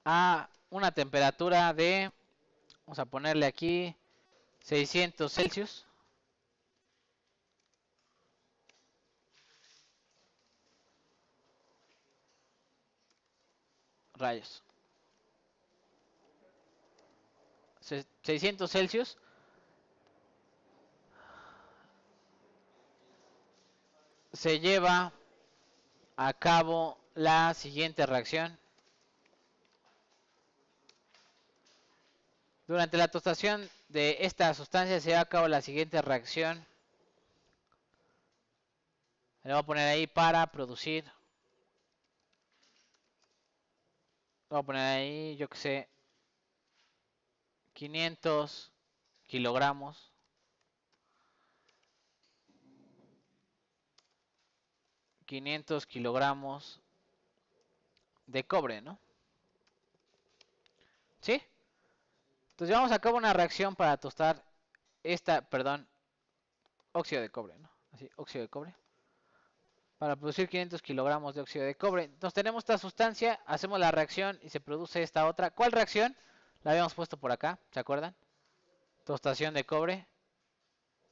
A: A una temperatura de, vamos a ponerle aquí 600 Celsius. Rayos. 600 Celsius. Se lleva a cabo la siguiente reacción. Durante la tostación de esta sustancia se lleva a cabo la siguiente reacción. Le voy a poner ahí para producir. Le voy a poner ahí, yo que sé, 500 kilogramos. 500 kilogramos de cobre, ¿no? ¿Sí? Entonces llevamos a cabo una reacción para tostar óxido de cobre, ¿no? Así, óxido de cobre. Para producir 500 kilogramos de óxido de cobre. Entonces tenemos esta sustancia, hacemos la reacción y se produce esta otra. ¿Cuál reacción? La habíamos puesto por acá, ¿se acuerdan? Tostación de cobre.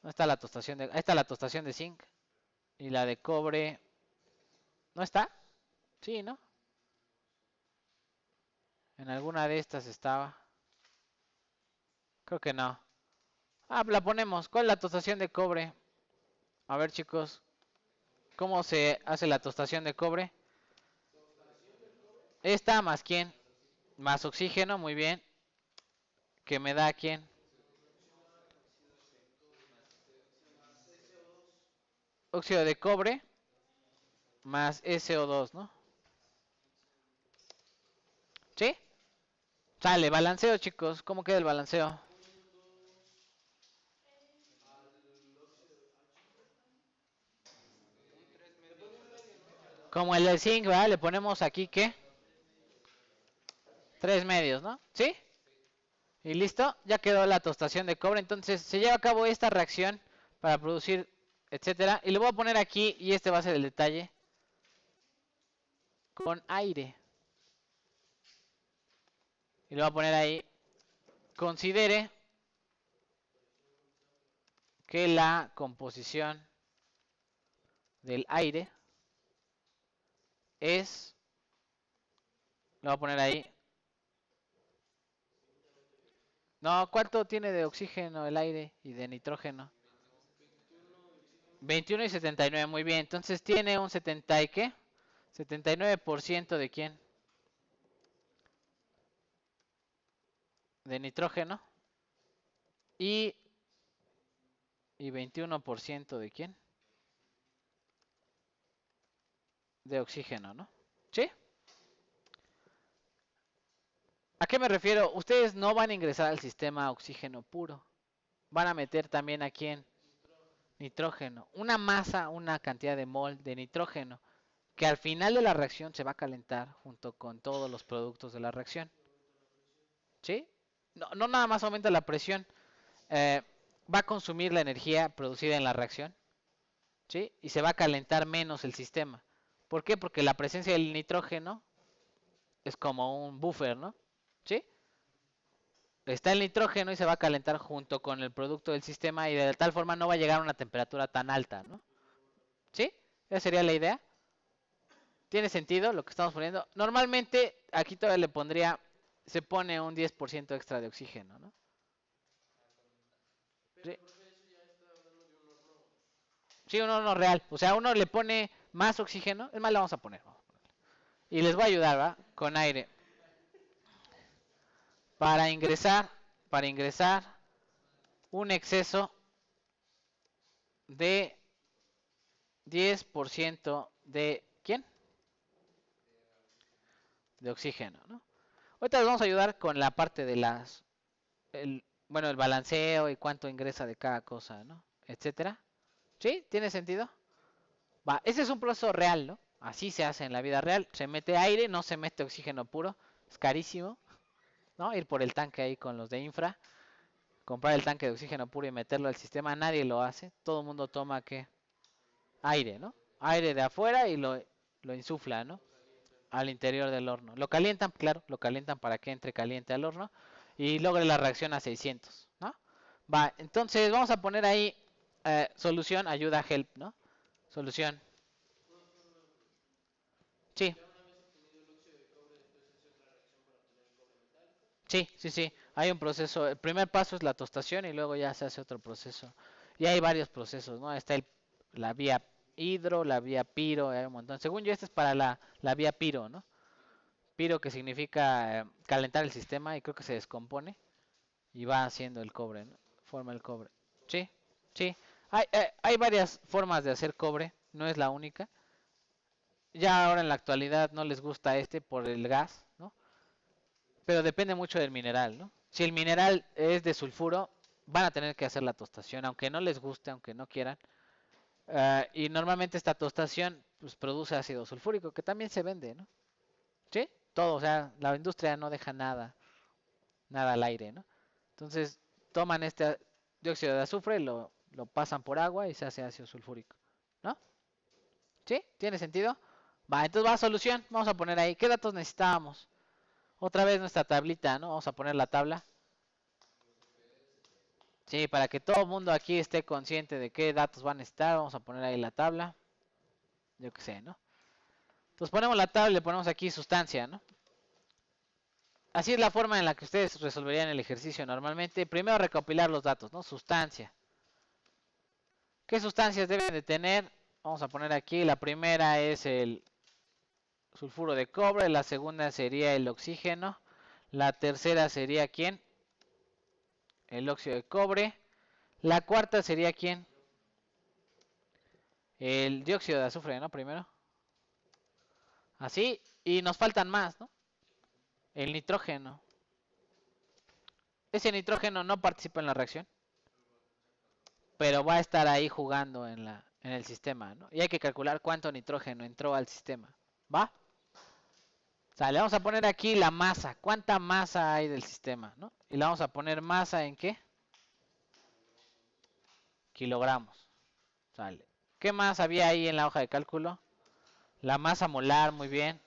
A: ¿Dónde está la tostación de? Ahí está la tostación de zinc. Y la de cobre. ¿No está? Sí, ¿no? En alguna de estas estaba. Creo que no. La ponemos. ¿Cuál es la tostación de cobre? A ver, chicos. ¿Cómo se hace la tostación de cobre? Esta más quién? Más oxígeno, muy bien. ¿Que me da quién? Óxido de cobre más SO2, ¿no? ¿Sí? Sale, balanceo, chicos. ¿Cómo queda el balanceo? Como el del zinc, ¿verdad? Le ponemos aquí, ¿qué? 3 medios, ¿no? ¿Sí? Y listo, ya quedó la tostación de cobre. Entonces se lleva a cabo esta reacción para producir, etcétera. Y le voy a poner aquí, y este va a ser el detalle, con aire. Y le voy a poner ahí, considere que la composición del aire es, le voy a poner ahí, no, ¿cuánto tiene de oxígeno el aire y de nitrógeno? 21 y 79, muy bien. Entonces tiene un 70 y qué? 79% de quién? De nitrógeno. Y 21% de quién? De oxígeno, ¿no? ¿Sí? ¿A qué me refiero? Ustedes no van a ingresar al sistema oxígeno puro. Van a meter también a quién? Nitrógeno. Una masa, una cantidad de mol de nitrógeno que al final de la reacción se va a calentar junto con todos los productos de la reacción. ¿Sí? No, no nada más aumenta la presión, va a consumir la energía producida en la reacción, ¿sí? Y se va a calentar menos el sistema. ¿Por qué? Porque la presencia del nitrógeno es como un buffer, ¿no? ¿Sí? Está el nitrógeno y se va a calentar junto con el producto del sistema y de tal forma no va a llegar a una temperatura tan alta, ¿no? ¿Sí? Esa sería la idea. ¿Tiene sentido lo que estamos poniendo? Normalmente aquí todavía le pondría, se pone un 10% extra de oxígeno, ¿no? ¿Sí? Sí, un horno real. O sea, uno le pone más oxígeno. Es más, le vamos a poner. Y les voy a ayudar, ¿va? Con aire. Para ingresar, un exceso de 10% de ¿quién? De oxígeno, ¿no? Ahorita les vamos a ayudar con la parte de las, bueno, el balanceo y cuánto ingresa de cada cosa, ¿no? Etcétera. ¿Sí? ¿Tiene sentido? Va, ese es un proceso real, ¿no? Así se hace en la vida real. Se mete aire, no se mete oxígeno puro. Es carísimo, ¿no? Ir por el tanque ahí con los de infra. Comprar el tanque de oxígeno puro y meterlo al sistema. Nadie lo hace. Todo el mundo toma, ¿qué? Aire, ¿no? Aire de afuera y lo insufla, ¿no? Al interior del horno. Lo calientan, claro, lo calientan para que entre caliente al horno y logre la reacción a 600, ¿no? Va, entonces vamos a poner ahí solución, ayuda, help, ¿no? Solución. Sí. Sí, sí, sí. Hay un proceso. El primer paso es la tostación y luego ya se hace otro proceso. Y hay varios procesos, ¿no? Está la vía hidro, la vía piro, hay un montón. Según yo, este es para la vía piro, ¿no? Piro que significa calentar el sistema y creo que se descompone y va haciendo el cobre, ¿no? Forma el cobre. Sí, sí. Hay varias formas de hacer cobre, no es la única. Ya ahora en la actualidad no les gusta este por el gas, ¿no? Pero depende mucho del mineral, ¿no? Si el mineral es de sulfuro, van a tener que hacer la tostación, aunque no les guste, aunque no quieran. Y normalmente esta tostación pues, produce ácido sulfúrico, que también se vende, ¿no? ¿Sí? Todo, o sea, la industria no deja nada al aire, ¿no? Entonces, toman este dióxido de azufre, lo pasan por agua y se hace ácido sulfúrico, ¿no? ¿Sí? ¿Tiene sentido? Va, entonces va a solución. Vamos a poner ahí. ¿Qué datos necesitábamos? Otra vez nuestra tablita, ¿no? Vamos a poner la tabla. Sí, para que todo el mundo aquí esté consciente de qué datos van a estar, vamos a poner ahí la tabla. Yo qué sé, ¿no? Entonces ponemos la tabla y le ponemos aquí sustancia, ¿no? Así es la forma en la que ustedes resolverían el ejercicio normalmente. Primero recopilar los datos, ¿no? Sustancia. ¿Qué sustancias deben de tener? Vamos a poner aquí, la primera es el sulfuro de cobre, la segunda sería el oxígeno, la tercera sería ¿quién? El óxido de cobre, la cuarta sería ¿quién? El dióxido de azufre, ¿no? Primero. Así, y nos faltan más, ¿no? El nitrógeno. Ese nitrógeno no participa en la reacción, pero va a estar ahí jugando en el sistema, ¿no? Y hay que calcular cuánto nitrógeno entró al sistema. ¿Va? O sea, le vamos a poner aquí la masa. ¿Cuánta masa hay del sistema, no? Y le vamos a poner masa en ¿qué? Kilogramos. Sale. ¿Qué más había ahí en la hoja de cálculo? La masa molar, muy bien.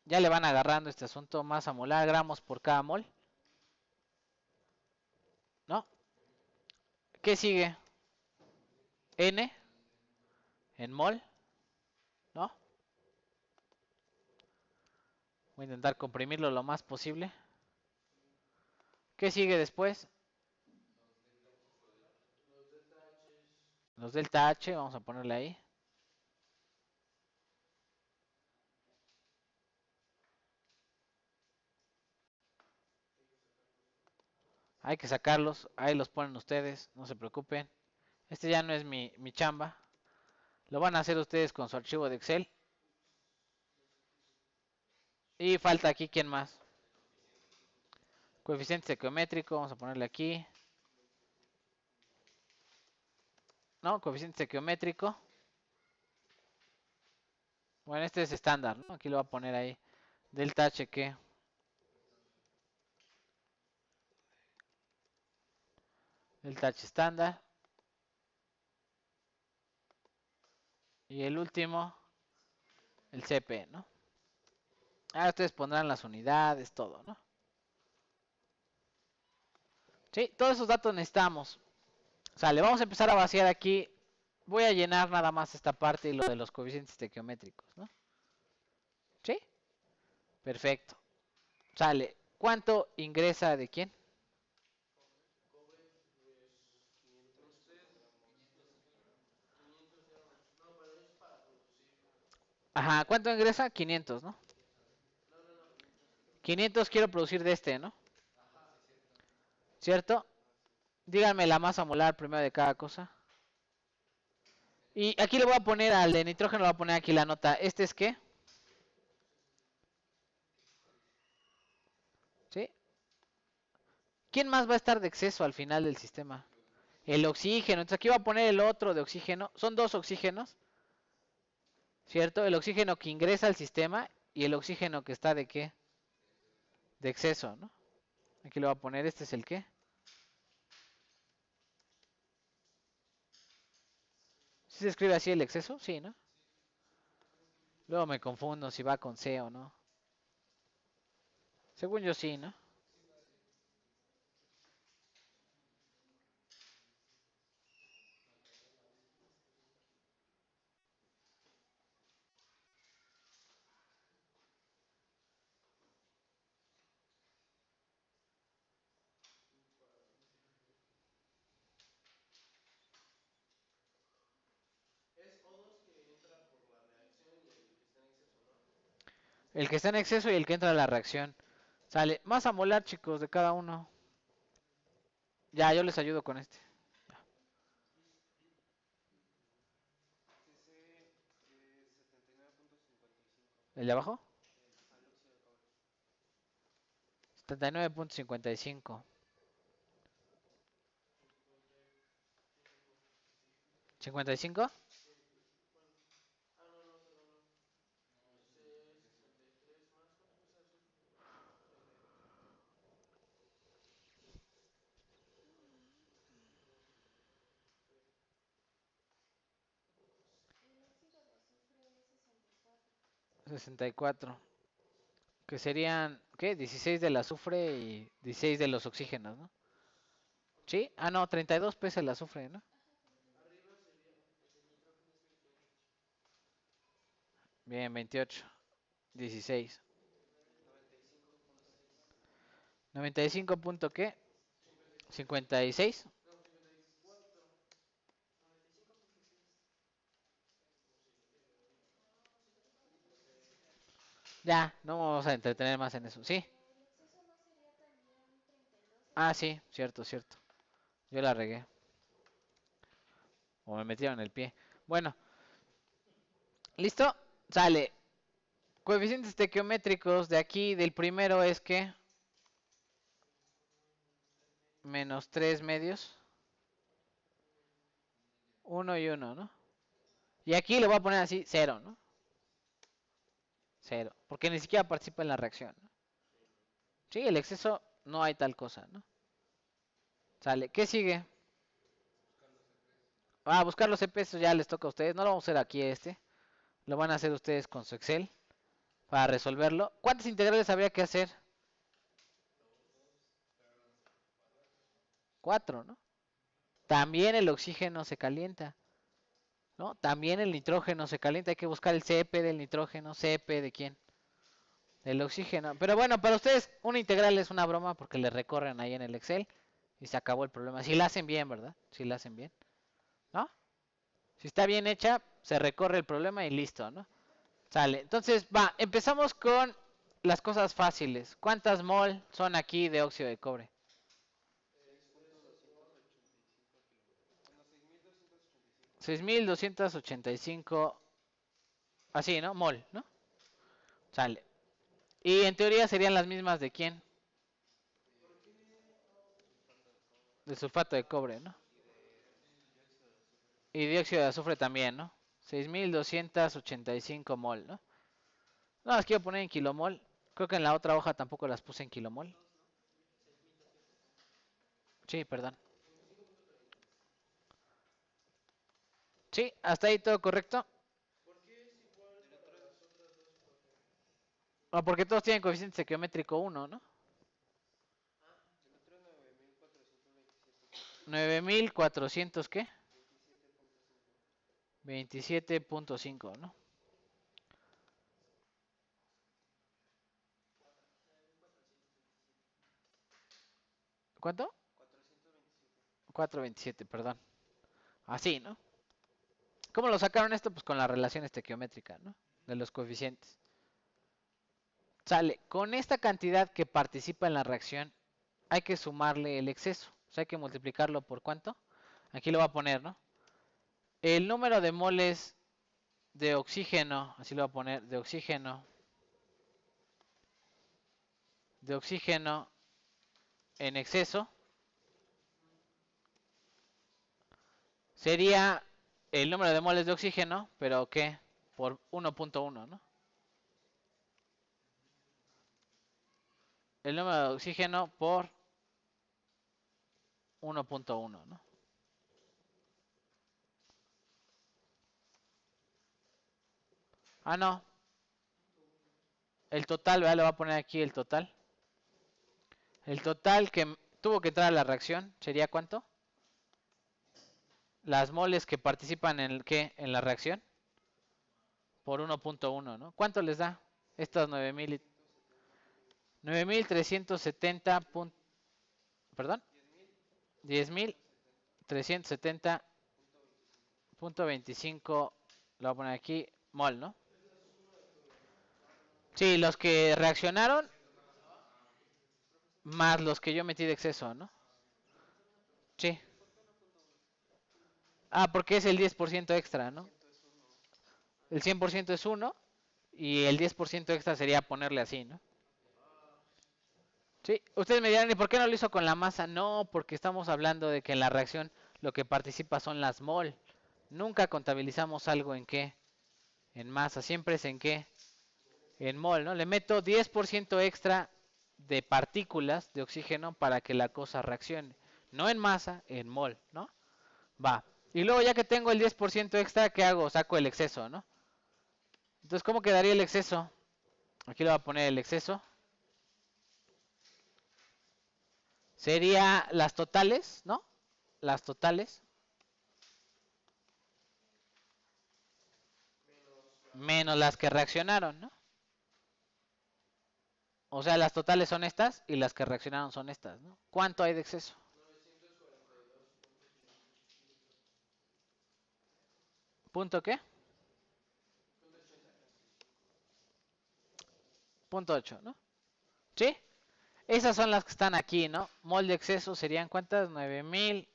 A: Ya le van agarrando este asunto, masa molar, gramos por cada mol, ¿no? ¿Qué sigue? N en mol, ¿no? Voy a intentar comprimirlo lo más posible. ¿Qué sigue después? Los delta H, vamos a ponerle ahí. Hay que sacarlos, ahí los ponen ustedes, no se preocupen. Este ya no es mi chamba. Lo van a hacer ustedes con su archivo de Excel. Y falta aquí, ¿quién más? Coeficiente estequiométrico, vamos a ponerle aquí. ¿No? Coeficiente estequiométrico. Bueno, este es estándar, ¿no? Aquí lo voy a poner ahí. Delta H, ¿qué? Delta H estándar. Y el último, el CP, ¿no? Ah, ustedes pondrán las unidades, todo, ¿no? Sí, todos esos datos necesitamos. Sale, vamos a empezar a vaciar aquí. Voy a llenar nada más esta parte y lo de los coeficientes estequiométricos, ¿no? ¿Sí? Perfecto. Sale. ¿Cuánto ingresa de quién? Ajá, ¿cuánto ingresa? 500, ¿no? 500 quiero producir de este, ¿no? ¿Cierto? Díganme la masa molar primero de cada cosa. Y aquí le voy a poner al de nitrógeno, le voy a poner aquí la nota. ¿Este es qué? ¿Sí? ¿Quién más va a estar de exceso al final del sistema? El oxígeno. Entonces aquí voy a poner el otro de oxígeno. Son dos oxígenos, ¿cierto? El oxígeno que ingresa al sistema y el oxígeno que está de qué? De exceso, ¿no? Aquí le voy a poner, este es el qué. ¿Sí se escribe así el exceso? Sí, ¿no? Luego me confundo si va con C o no. Según yo sí, ¿no? El que está en exceso y el que entra a la reacción. Sale. Masa molar, chicos, de cada uno. Ya, yo les ayudo con este. ¿El de abajo? 79.55. ¿55? ¿64? Que serían, ¿qué? 16 del azufre y 16 de los oxígenos, ¿no? ¿Sí? Ah, no, 32 pesa el azufre, ¿no? Bien, 28. 16. 95 punto qué? 56. Ya, no vamos a entretener más en eso. ¿Sí? Ah, sí, cierto, cierto. Yo la regué. O me metieron el pie. Bueno, ¿listo? Sale. Coeficientes estequiométricos de aquí, del primero es que menos 3 medios. 1 y 1, ¿no? Y aquí le voy a poner así, 0, ¿no? 0. Porque ni siquiera participa en la reacción, ¿no? Sí, el exceso no hay tal cosa, ¿no? Sale. ¿Qué sigue? Ah, buscar los CP, eso ya les toca a ustedes. No lo vamos a hacer aquí este. Lo van a hacer ustedes con su Excel. para resolverlo. ¿Cuántas integrales habría que hacer? 4, ¿no? También el oxígeno se calienta, ¿no? También el nitrógeno se calienta. Hay que buscar el CP del nitrógeno. ¿CP de quién? Del oxígeno. Pero bueno, para ustedes una integral es una broma porque le recorren ahí en el Excel y se acabó el problema. Si la hacen bien, ¿verdad? Si la hacen bien, ¿no? Si está bien hecha, se recorre el problema y listo, ¿no? Sale. Entonces, va, empezamos con las cosas fáciles. ¿Cuántas mol son aquí de óxido de cobre? 6.285, así, ¿no? Mol, ¿no? Sale. Y en teoría serían las mismas de quién? De sulfato de cobre, ¿no? Y dióxido de azufre también, ¿no? 6.285 mol, ¿no? No las quiero poner en kilomol. Creo que en la otra hoja tampoco las puse en kilomol. Sí, perdón. Sí, hasta ahí todo correcto. O porque todos tienen coeficiente estequiométrico 1, ¿no? 9.400, ¿qué? 27.5, ¿no? ¿Cuánto? 427, perdón. Así, ¿no? ¿Cómo lo sacaron esto? Pues con la relación estequiométrica, ¿no? De los coeficientes. Sale, con esta cantidad que participa en la reacción, hay que sumarle el exceso. O sea, hay que multiplicarlo por ¿cuánto? Aquí lo va a poner, ¿no? El número de moles de oxígeno, así lo voy a poner, de oxígeno en exceso, sería el número de moles de oxígeno, pero ¿qué? Por 1.1, ¿no? El número de oxígeno por 1.1, ¿no? Ah, no. El total, ¿verdad? Le voy a poner aquí el total. El total que tuvo que entrar a la reacción sería ¿cuánto? Las moles que participan en el ¿qué? En la reacción por 1.1, ¿no? ¿Cuánto les da? Estas 9.370. ¿Perdón? 10.370.25. Lo voy a poner aquí, mol, ¿no? Sí, los que reaccionaron más los que yo metí de exceso, ¿no? Sí. Ah, porque es el 10% extra, ¿no? El 100% es 1 y el 10% extra sería ponerle así, ¿no? Sí, ustedes me dirán, ¿y por qué no lo hizo con la masa? No, porque estamos hablando de que en la reacción lo que participa son las mol. Nunca contabilizamos algo en qué, en masa, siempre es en qué, en mol, ¿no? Le meto 10% extra de partículas de oxígeno para que la cosa reaccione. No en masa, en mol, ¿no? Va. Y luego ya que tengo el 10% extra, ¿qué hago? Saco el exceso, ¿no? Entonces, ¿cómo quedaría el exceso? Aquí le voy a poner el exceso. Sería las totales, ¿no? Las totales menos las que reaccionaron, ¿no? O sea, las totales son estas y las que reaccionaron son estas, ¿no? ¿Cuánto hay de exceso? ¿Punto qué? Punto 8, ¿no? ¿Sí? Esas son las que están aquí, ¿no? Mol de exceso serían ¿cuántas? 9.000.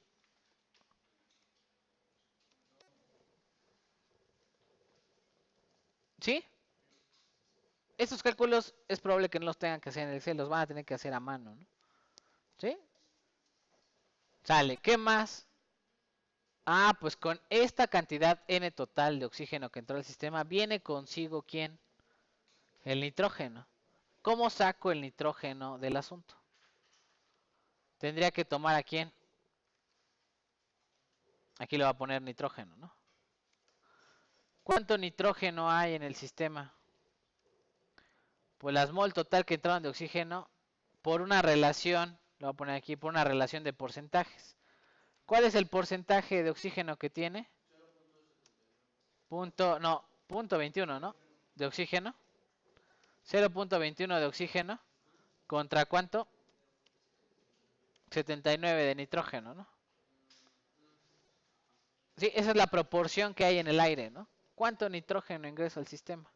A: ¿Sí? Estos cálculos es probable que no los tengan que hacer en Excel, los van a tener que hacer a mano, ¿no? ¿Sí? Sale. ¿Qué más? Ah, pues con esta cantidad N total de oxígeno que entró al sistema, viene consigo ¿quién? El nitrógeno. ¿Cómo saco el nitrógeno del asunto? Tendría que tomar a quién. Aquí le va a poner nitrógeno, ¿no? ¿Cuánto nitrógeno hay en el sistema? pues las mol total que entraron de oxígeno por una relación, lo voy a poner aquí, por una relación de porcentajes. ¿Cuál es el porcentaje de oxígeno que tiene? Punto 21, ¿no? De oxígeno. 0.21 de oxígeno. ¿Contra cuánto? 79 de nitrógeno, ¿no? Sí, esa es la proporción que hay en el aire, ¿no? ¿Cuánto nitrógeno ingresa al sistema?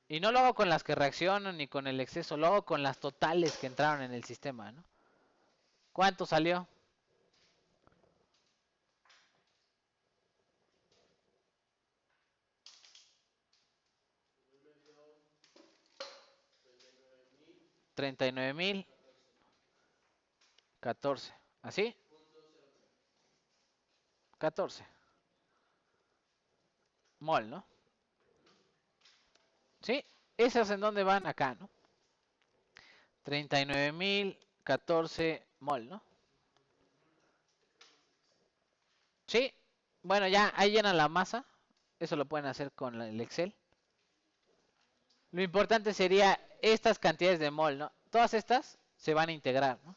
A: Y no lo hago con las que reaccionan ni con el exceso, lo hago con las totales que entraron en el sistema, ¿no? ¿Cuánto salió? $39,014. ¿Así? 14 mol, ¿no? ¿Sí? ¿Esas en dónde van? Acá, ¿no? 39,014 mol, ¿no? ¿Sí? Bueno, ya ahí llenan la masa. Eso lo pueden hacer con el Excel. Lo importante sería estas cantidades de mol, ¿no? Todas estas se van a integrar, ¿no?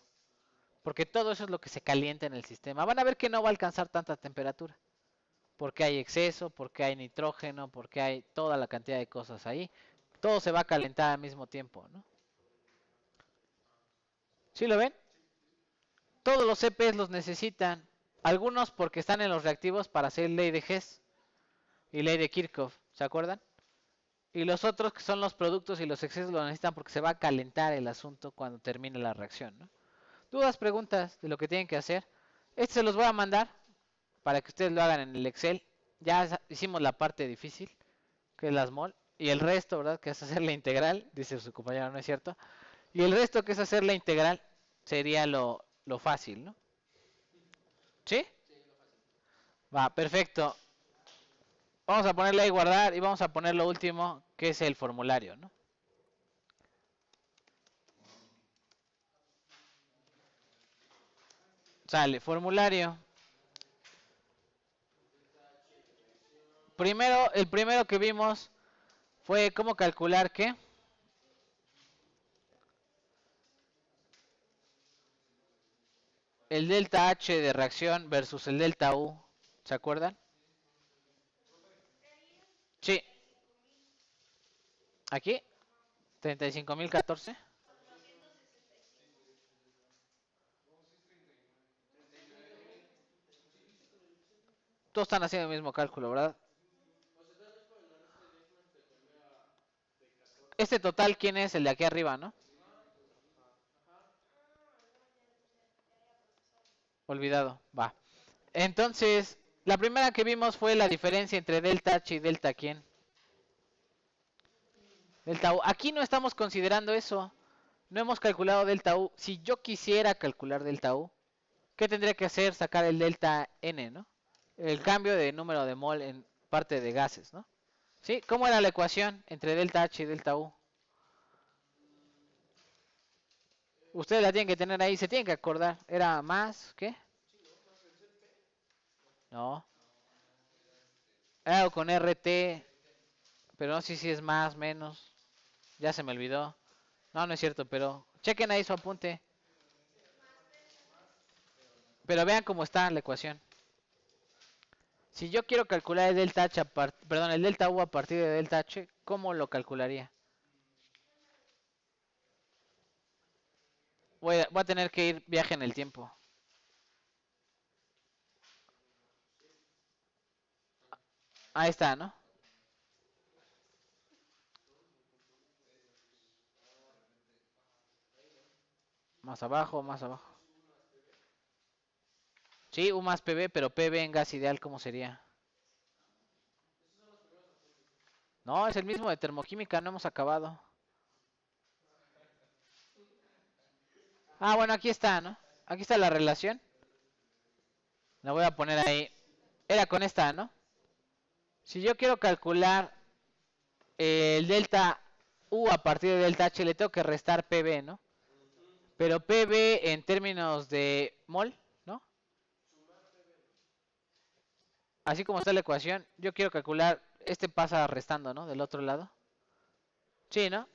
A: Porque todo eso es lo que se calienta en el sistema. Van a ver que no va a alcanzar tanta temperatura. Porque hay exceso, porque hay nitrógeno, porque hay toda la cantidad de cosas ahí. Todo se va a calentar al mismo tiempo, ¿no? ¿Sí lo ven? Todos los CPs los necesitan. Algunos porque están en los reactivos para hacer ley de Hess y ley de Kirchhoff. ¿Se acuerdan? Y los otros que son los productos y los excesos lo necesitan porque se va a calentar el asunto cuando termine la reacción, ¿no? Dudas, preguntas de lo que tienen que hacer. Este se los voy a mandar para que ustedes lo hagan en el Excel. Ya hicimos la parte difícil, que es las mol. Y el resto, ¿verdad? Que es hacer la integral. Dice su compañero, ¿no es cierto? Y el resto que es hacer la integral sería lo fácil, ¿no? ¿Sí? Va, perfecto. Vamos a ponerle ahí guardar y vamos a poner lo último, que es el formulario, ¿no? Sale, formulario. Primero, el primero que vimos fue cómo calcular qué. El delta H de reacción versus el delta U. ¿Se acuerdan? Sí. Aquí, 35,014. Todos están haciendo el mismo cálculo, ¿verdad? Este total, ¿quién es? El de aquí arriba, ¿no? Olvidado, va. Entonces, la primera que vimos fue la diferencia entre delta H y delta ¿quién? Delta U. Aquí no estamos considerando eso. No hemos calculado delta U. Si yo quisiera calcular delta U, ¿qué tendría que hacer? Sacar el delta N, ¿no? El cambio de número de mol en parte de gases, ¿no? ¿Sí? ¿Cómo era la ecuación entre delta H y delta U? Ustedes la tienen que tener ahí, se tienen que acordar. ¿Era más? ¿Qué? No. Era algo con RT, pero no sé si es más, menos. Ya se me olvidó. No, no es cierto, pero chequen ahí su apunte. Pero vean cómo está la ecuación. Si yo quiero calcular el delta H, perdón, el delta U a partir de delta H, ¿cómo lo calcularía? Voy a tener que ir viaje en el tiempo. Ahí está, ¿no? Más abajo, más abajo. Sí, U más PB, pero PB en gas ideal, ¿cómo sería? No, es el mismo de termoquímica, no hemos acabado. Ah, bueno, aquí está, ¿no? Aquí está la relación. La voy a poner ahí. Era con esta, ¿no? Si yo quiero calcular el delta U a partir de delta H, le tengo que restar PB, ¿no? Pero PB en términos de mol, ¿no? Así como está la ecuación, yo quiero calcular, este pasa restando, ¿no? Del otro lado. Sí, ¿no?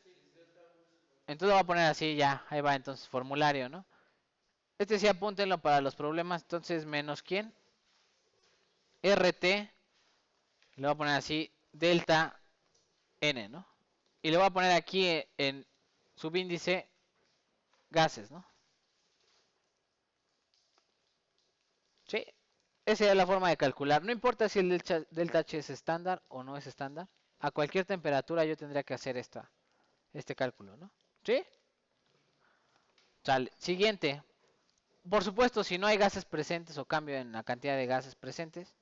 A: Entonces lo voy a poner así, ya, ahí va entonces, formulario, ¿no? Este sí apúntenlo para los problemas, entonces menos quién, RT, le voy a poner así, delta N, ¿no? Y le voy a poner aquí en subíndice gases, ¿no? Sí, esa es la forma de calcular. No importa si el delta H es estándar o no es estándar. A cualquier temperatura yo tendría que hacer este cálculo, ¿no? ¿Sí? Sale. Siguiente. Por supuesto, si no hay gases presentes o cambio en la cantidad de gases presentes,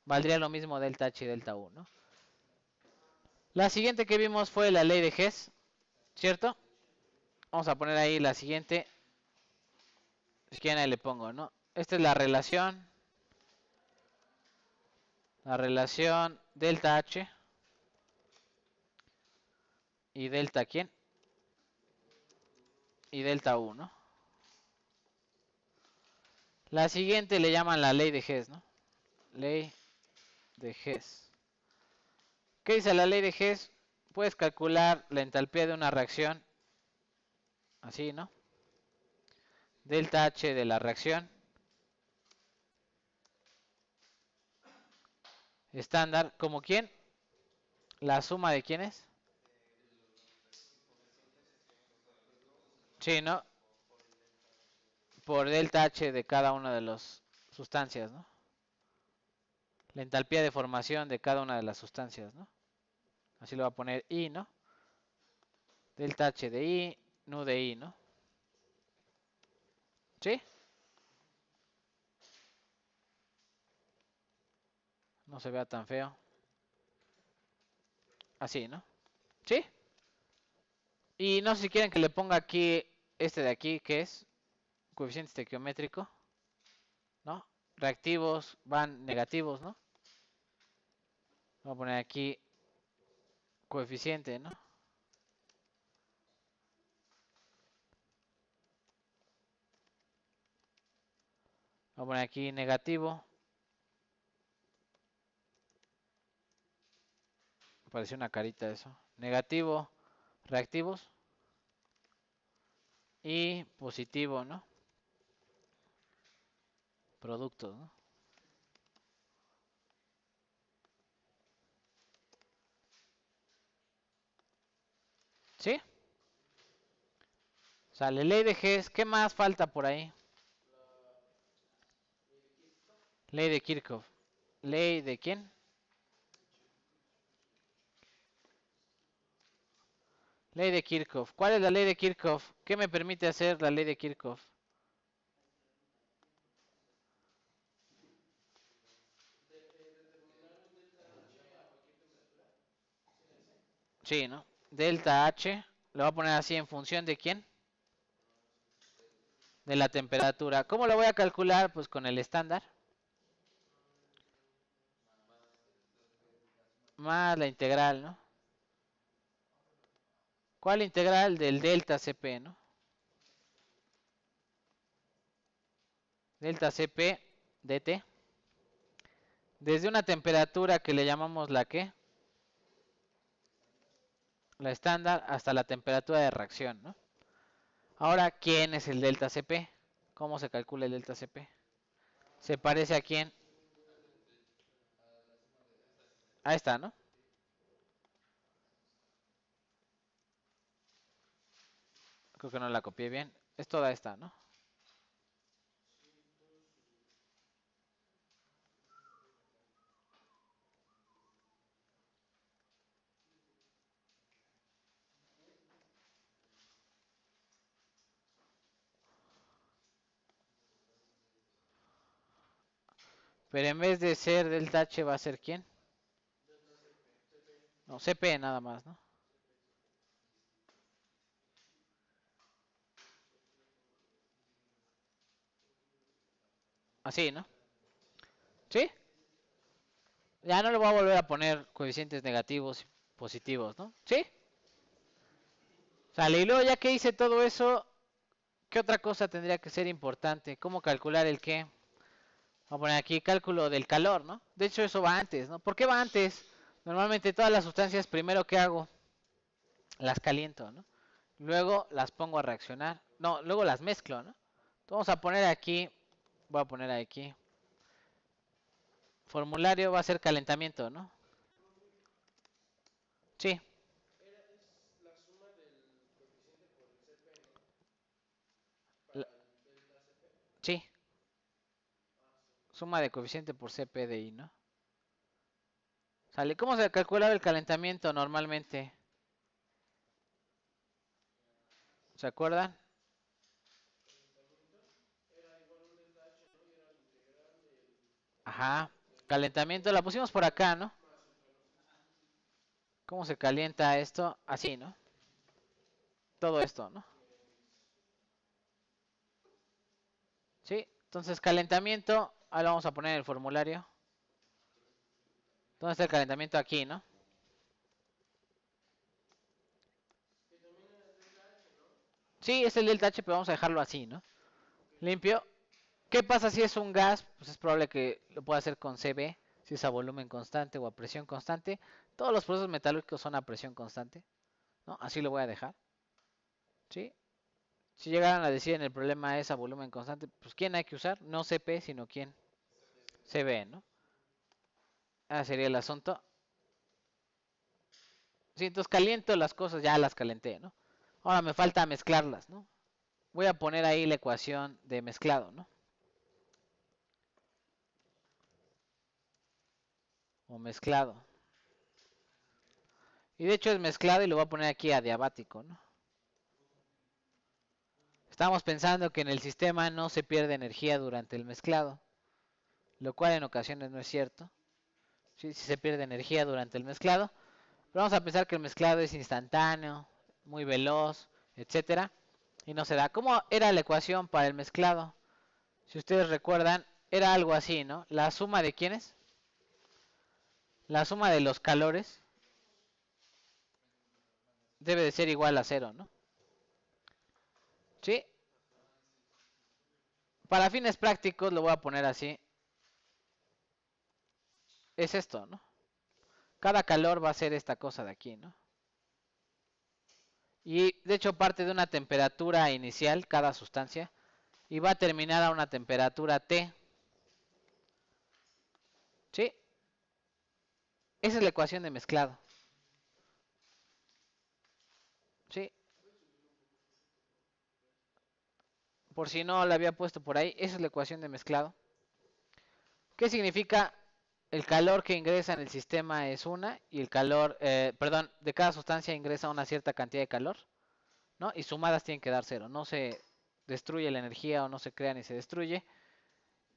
A: valdría lo mismo delta H y delta U, ¿no? La siguiente que vimos fue la ley de Hess, ¿cierto? Vamos a poner ahí la siguiente. Si quieren ahí le pongo, ¿no? Esta es la relación delta H y delta ¿quién? Y delta U, ¿no? La siguiente le llaman la ley de Hess, ¿no? Ley de Hess. ¿Qué dice la ley de Hess? Puedes calcular la entalpía de una reacción, así, ¿no? Delta H de la reacción estándar, ¿como quién? La suma de quiénes. Sí, ¿no? Por delta H de cada una de las sustancias, ¿no? La entalpía de formación de cada una de las sustancias, ¿no? Así lo voy a poner I, ¿no? Delta H de I, nu de I, ¿no? ¿Sí? No se vea tan feo. Así, ¿no? ¿Sí? Y no sé si quieren que le ponga aquí este de aquí, que es coeficiente estequiométrico, ¿no? Reactivos van negativos, ¿no? Voy a poner aquí coeficiente, ¿no? Voy a poner aquí negativo. Pareció una carita eso. Negativo, reactivos. Y positivo, ¿no? Productos, ¿no? ¿Sí? Sale ley de Hess. ¿Qué más falta por ahí? Ley de Kirchhoff. ¿Ley de quién? Ley de Kirchhoff. ¿Cuál es la ley de Kirchhoff? ¿Qué me permite hacer la ley de Kirchhoff? Sí, ¿no? Delta H. Lo voy a poner así en función de quién? De la temperatura. ¿Cómo lo voy a calcular? Pues con el estándar. Más la integral, ¿no? ¿Cuál integral? Del delta Cp, ¿no? Delta Cp dt. Desde una temperatura que le llamamos la ¿qué? La estándar hasta la temperatura de reacción, ¿no? Ahora, ¿quién es el delta Cp? ¿Cómo se calcula el delta Cp? ¿Se parece a quién? Ahí está, ¿no? Creo que no la copié bien. Es toda esta, ¿no? Pero en vez de ser delta H va a ser ¿quién? No, Cp nada más, ¿no? Así, ¿no? ¿Sí? Ya no le voy a volver a poner coeficientes negativos y positivos, ¿no? ¿Sí? Sale, y luego ya que hice todo eso, ¿qué otra cosa tendría que ser importante? ¿Cómo calcular el qué? Vamos a poner aquí cálculo del calor, ¿no? De hecho eso va antes, ¿no? ¿Por qué va antes? Normalmente todas las sustancias primero que hago, las caliento, ¿no? Luego las pongo a reaccionar. No, luego las mezclo, ¿no? Vamos a poner aquí, voy a poner aquí. Formulario va a ser calentamiento, ¿no? Sí. La- sí. Suma de coeficiente por CPDI, ¿no? Sale. ¿Cómo se calcula el calentamiento normalmente? ¿Se acuerdan? Ajá. Calentamiento, la pusimos por acá, ¿no? ¿Cómo se calienta esto? Así, ¿no? Todo esto, ¿no? Sí. Entonces, calentamiento, ahora vamos a poner en el formulario. ¿Dónde está el calentamiento? Aquí, ¿no? Sí, es el delta H, pero vamos a dejarlo así, ¿no? Limpio. ¿Qué pasa si es un gas? Pues es probable que lo pueda hacer con CB, si es a volumen constante o a presión constante. Todos los procesos metalúrgicos son a presión constante, ¿no? Así lo voy a dejar, ¿sí? Si llegaran a decir en el problema es a volumen constante, pues ¿quién hay que usar? No CP, sino ¿quién? CB, ¿no? Ese sería el asunto. Sí, entonces caliento las cosas, ya las calenté, ¿no? Ahora me falta mezclarlas, ¿no? Voy a poner ahí la ecuación de mezclado, ¿no? O mezclado. Y de hecho es mezclado y lo voy a poner aquí adiabático, ¿no? Estamos pensando que en el sistema no se pierde energía durante el mezclado, lo cual en ocasiones no es cierto. Sí, sí se pierde energía durante el mezclado, pero vamos a pensar que el mezclado es instantáneo, muy veloz, etcétera, y no se da. ¿Cómo era la ecuación para el mezclado? Si ustedes recuerdan, era algo así, ¿no? La suma de ¿quiénes? La suma de los calores debe de ser igual a cero, ¿no? ¿Sí? Para fines prácticos lo voy a poner así. Es esto, ¿no? Cada calor va a ser esta cosa de aquí, ¿no? Y de hecho parte de una temperatura inicial, cada sustancia, y va a terminar a una temperatura T. ¿Sí? Esa es la ecuación de mezclado. ¿Sí? Por si no la había puesto por ahí, esa es la ecuación de mezclado. ¿Qué significa? El calor que ingresa en el sistema es una y el calor, perdón, de cada sustancia ingresa una cierta cantidad de calor, ¿no? Y sumadas tienen que dar cero. No se destruye la energía o no se crea ni se destruye.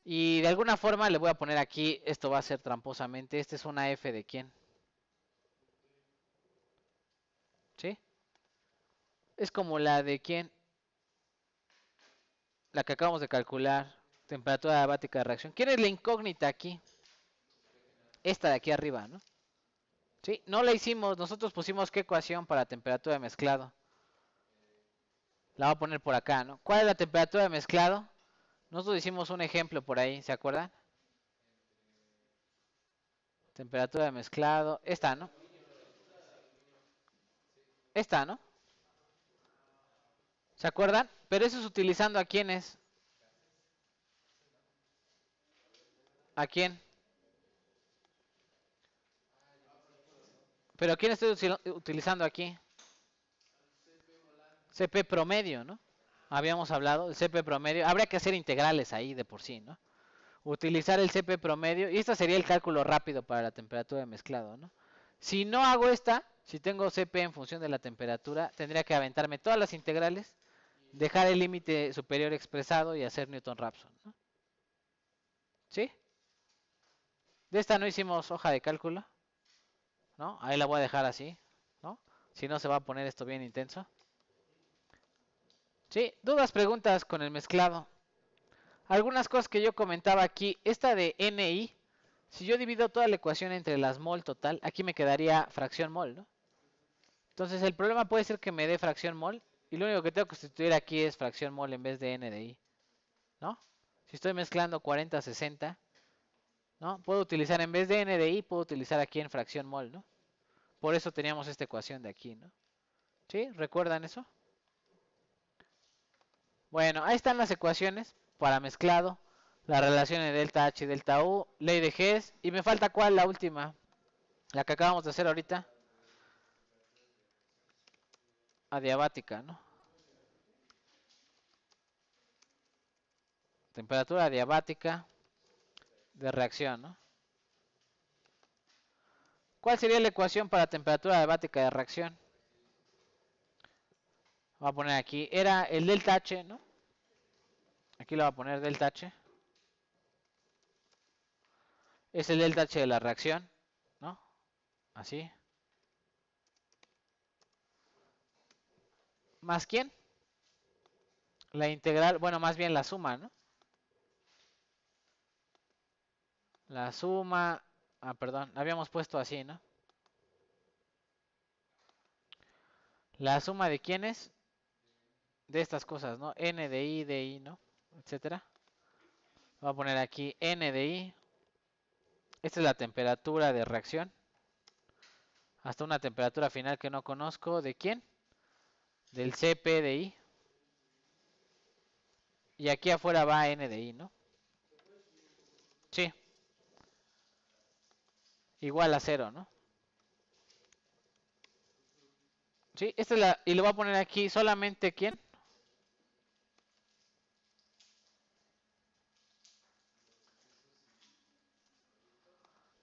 A: Y de alguna forma le voy a poner aquí, esto va a ser tramposamente, esta es una F de quién, ¿sí? Es como la de quién, la que acabamos de calcular, temperatura adiabática de reacción. ¿Quién es la incógnita aquí? Esta de aquí arriba, ¿no? ¿Sí? No la hicimos, nosotros pusimos qué ecuación para temperatura de mezclado. La voy a poner por acá, ¿no? ¿Cuál es la temperatura de mezclado? Nosotros hicimos un ejemplo por ahí, ¿se acuerdan? Temperatura de mezclado, esta, ¿no? Esta, ¿no? ¿Se acuerdan? Pero eso es utilizando a quiénes. ¿A quién? Pero ¿a quién estoy utilizando aquí? CP promedio, ¿no? Habíamos hablado, el CP promedio. Habría que hacer integrales ahí de por sí, ¿no? Utilizar el CP promedio. Y este sería el cálculo rápido para la temperatura de mezclado, ¿no? Si no hago esta, si tengo CP en función de la temperatura, tendría que aventarme todas las integrales, dejar el límite superior expresado y hacer Newton-Raphson, ¿no? ¿Sí? De esta no hicimos hoja de cálculo, ¿no? Ahí la voy a dejar así, ¿no? Si no se va a poner esto bien intenso. ¿Sí? ¿Dudas, preguntas con el mezclado? Algunas cosas que yo comentaba aquí, esta de NI, si yo divido toda la ecuación entre las mol total, aquí me quedaría fracción mol, ¿no? Entonces el problema puede ser que me dé fracción mol y lo único que tengo que sustituir aquí es fracción mol en vez de N de I, ¿no? Si estoy mezclando 40-60, ¿no? Puedo utilizar en vez de N de I, puedo utilizar aquí en fracción mol, ¿no? Por eso teníamos esta ecuación de aquí, ¿no? ¿Sí? ¿Recuerdan eso? Bueno, ahí están las ecuaciones para mezclado, la relación de delta H y delta U, ley de Hess, y me falta ¿cuál? La última, la que acabamos de hacer ahorita, adiabática, ¿no? Temperatura adiabática de reacción, ¿no? ¿Cuál sería la ecuación para temperatura adiabática de reacción? Voy a poner aquí, era el delta H, ¿no? Aquí lo voy a poner delta H. Es el delta H de la reacción, ¿no? Así. ¿Más quién? La integral, bueno, más bien la suma, ¿no? La suma, perdón, habíamos puesto así, ¿no? La suma de quiénes, de estas cosas, ¿no? N de I, ¿no? Etcétera. Voy a poner aquí N de I. Esta es la temperatura de reacción. Hasta una temperatura final que no conozco. ¿De quién? Del CP de I. Y aquí afuera va N de I, ¿no? Sí. Igual a 0, ¿no? Sí, esta es la... Y le voy a poner aquí solamente ¿quién?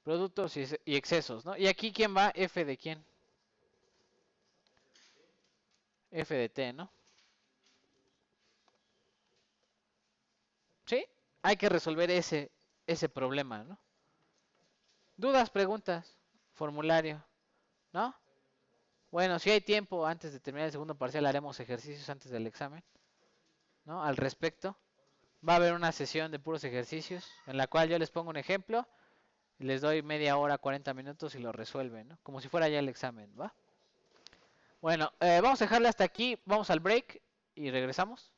A: Productos y excesos, ¿no? Y aquí ¿quién va? F de quién? F de T, ¿no? Sí, hay que resolver ese problema, ¿no? Dudas, preguntas, formulario, ¿no? Bueno, si hay tiempo antes de terminar el segundo parcial, haremos ejercicios antes del examen, ¿no? Al respecto. Va a haber una sesión de puros ejercicios en la cual yo les pongo un ejemplo y les doy media hora, 40 minutos y lo resuelven, ¿no? Como si fuera ya el examen, ¿va? Bueno, vamos a dejarle hasta aquí, vamos al break y regresamos.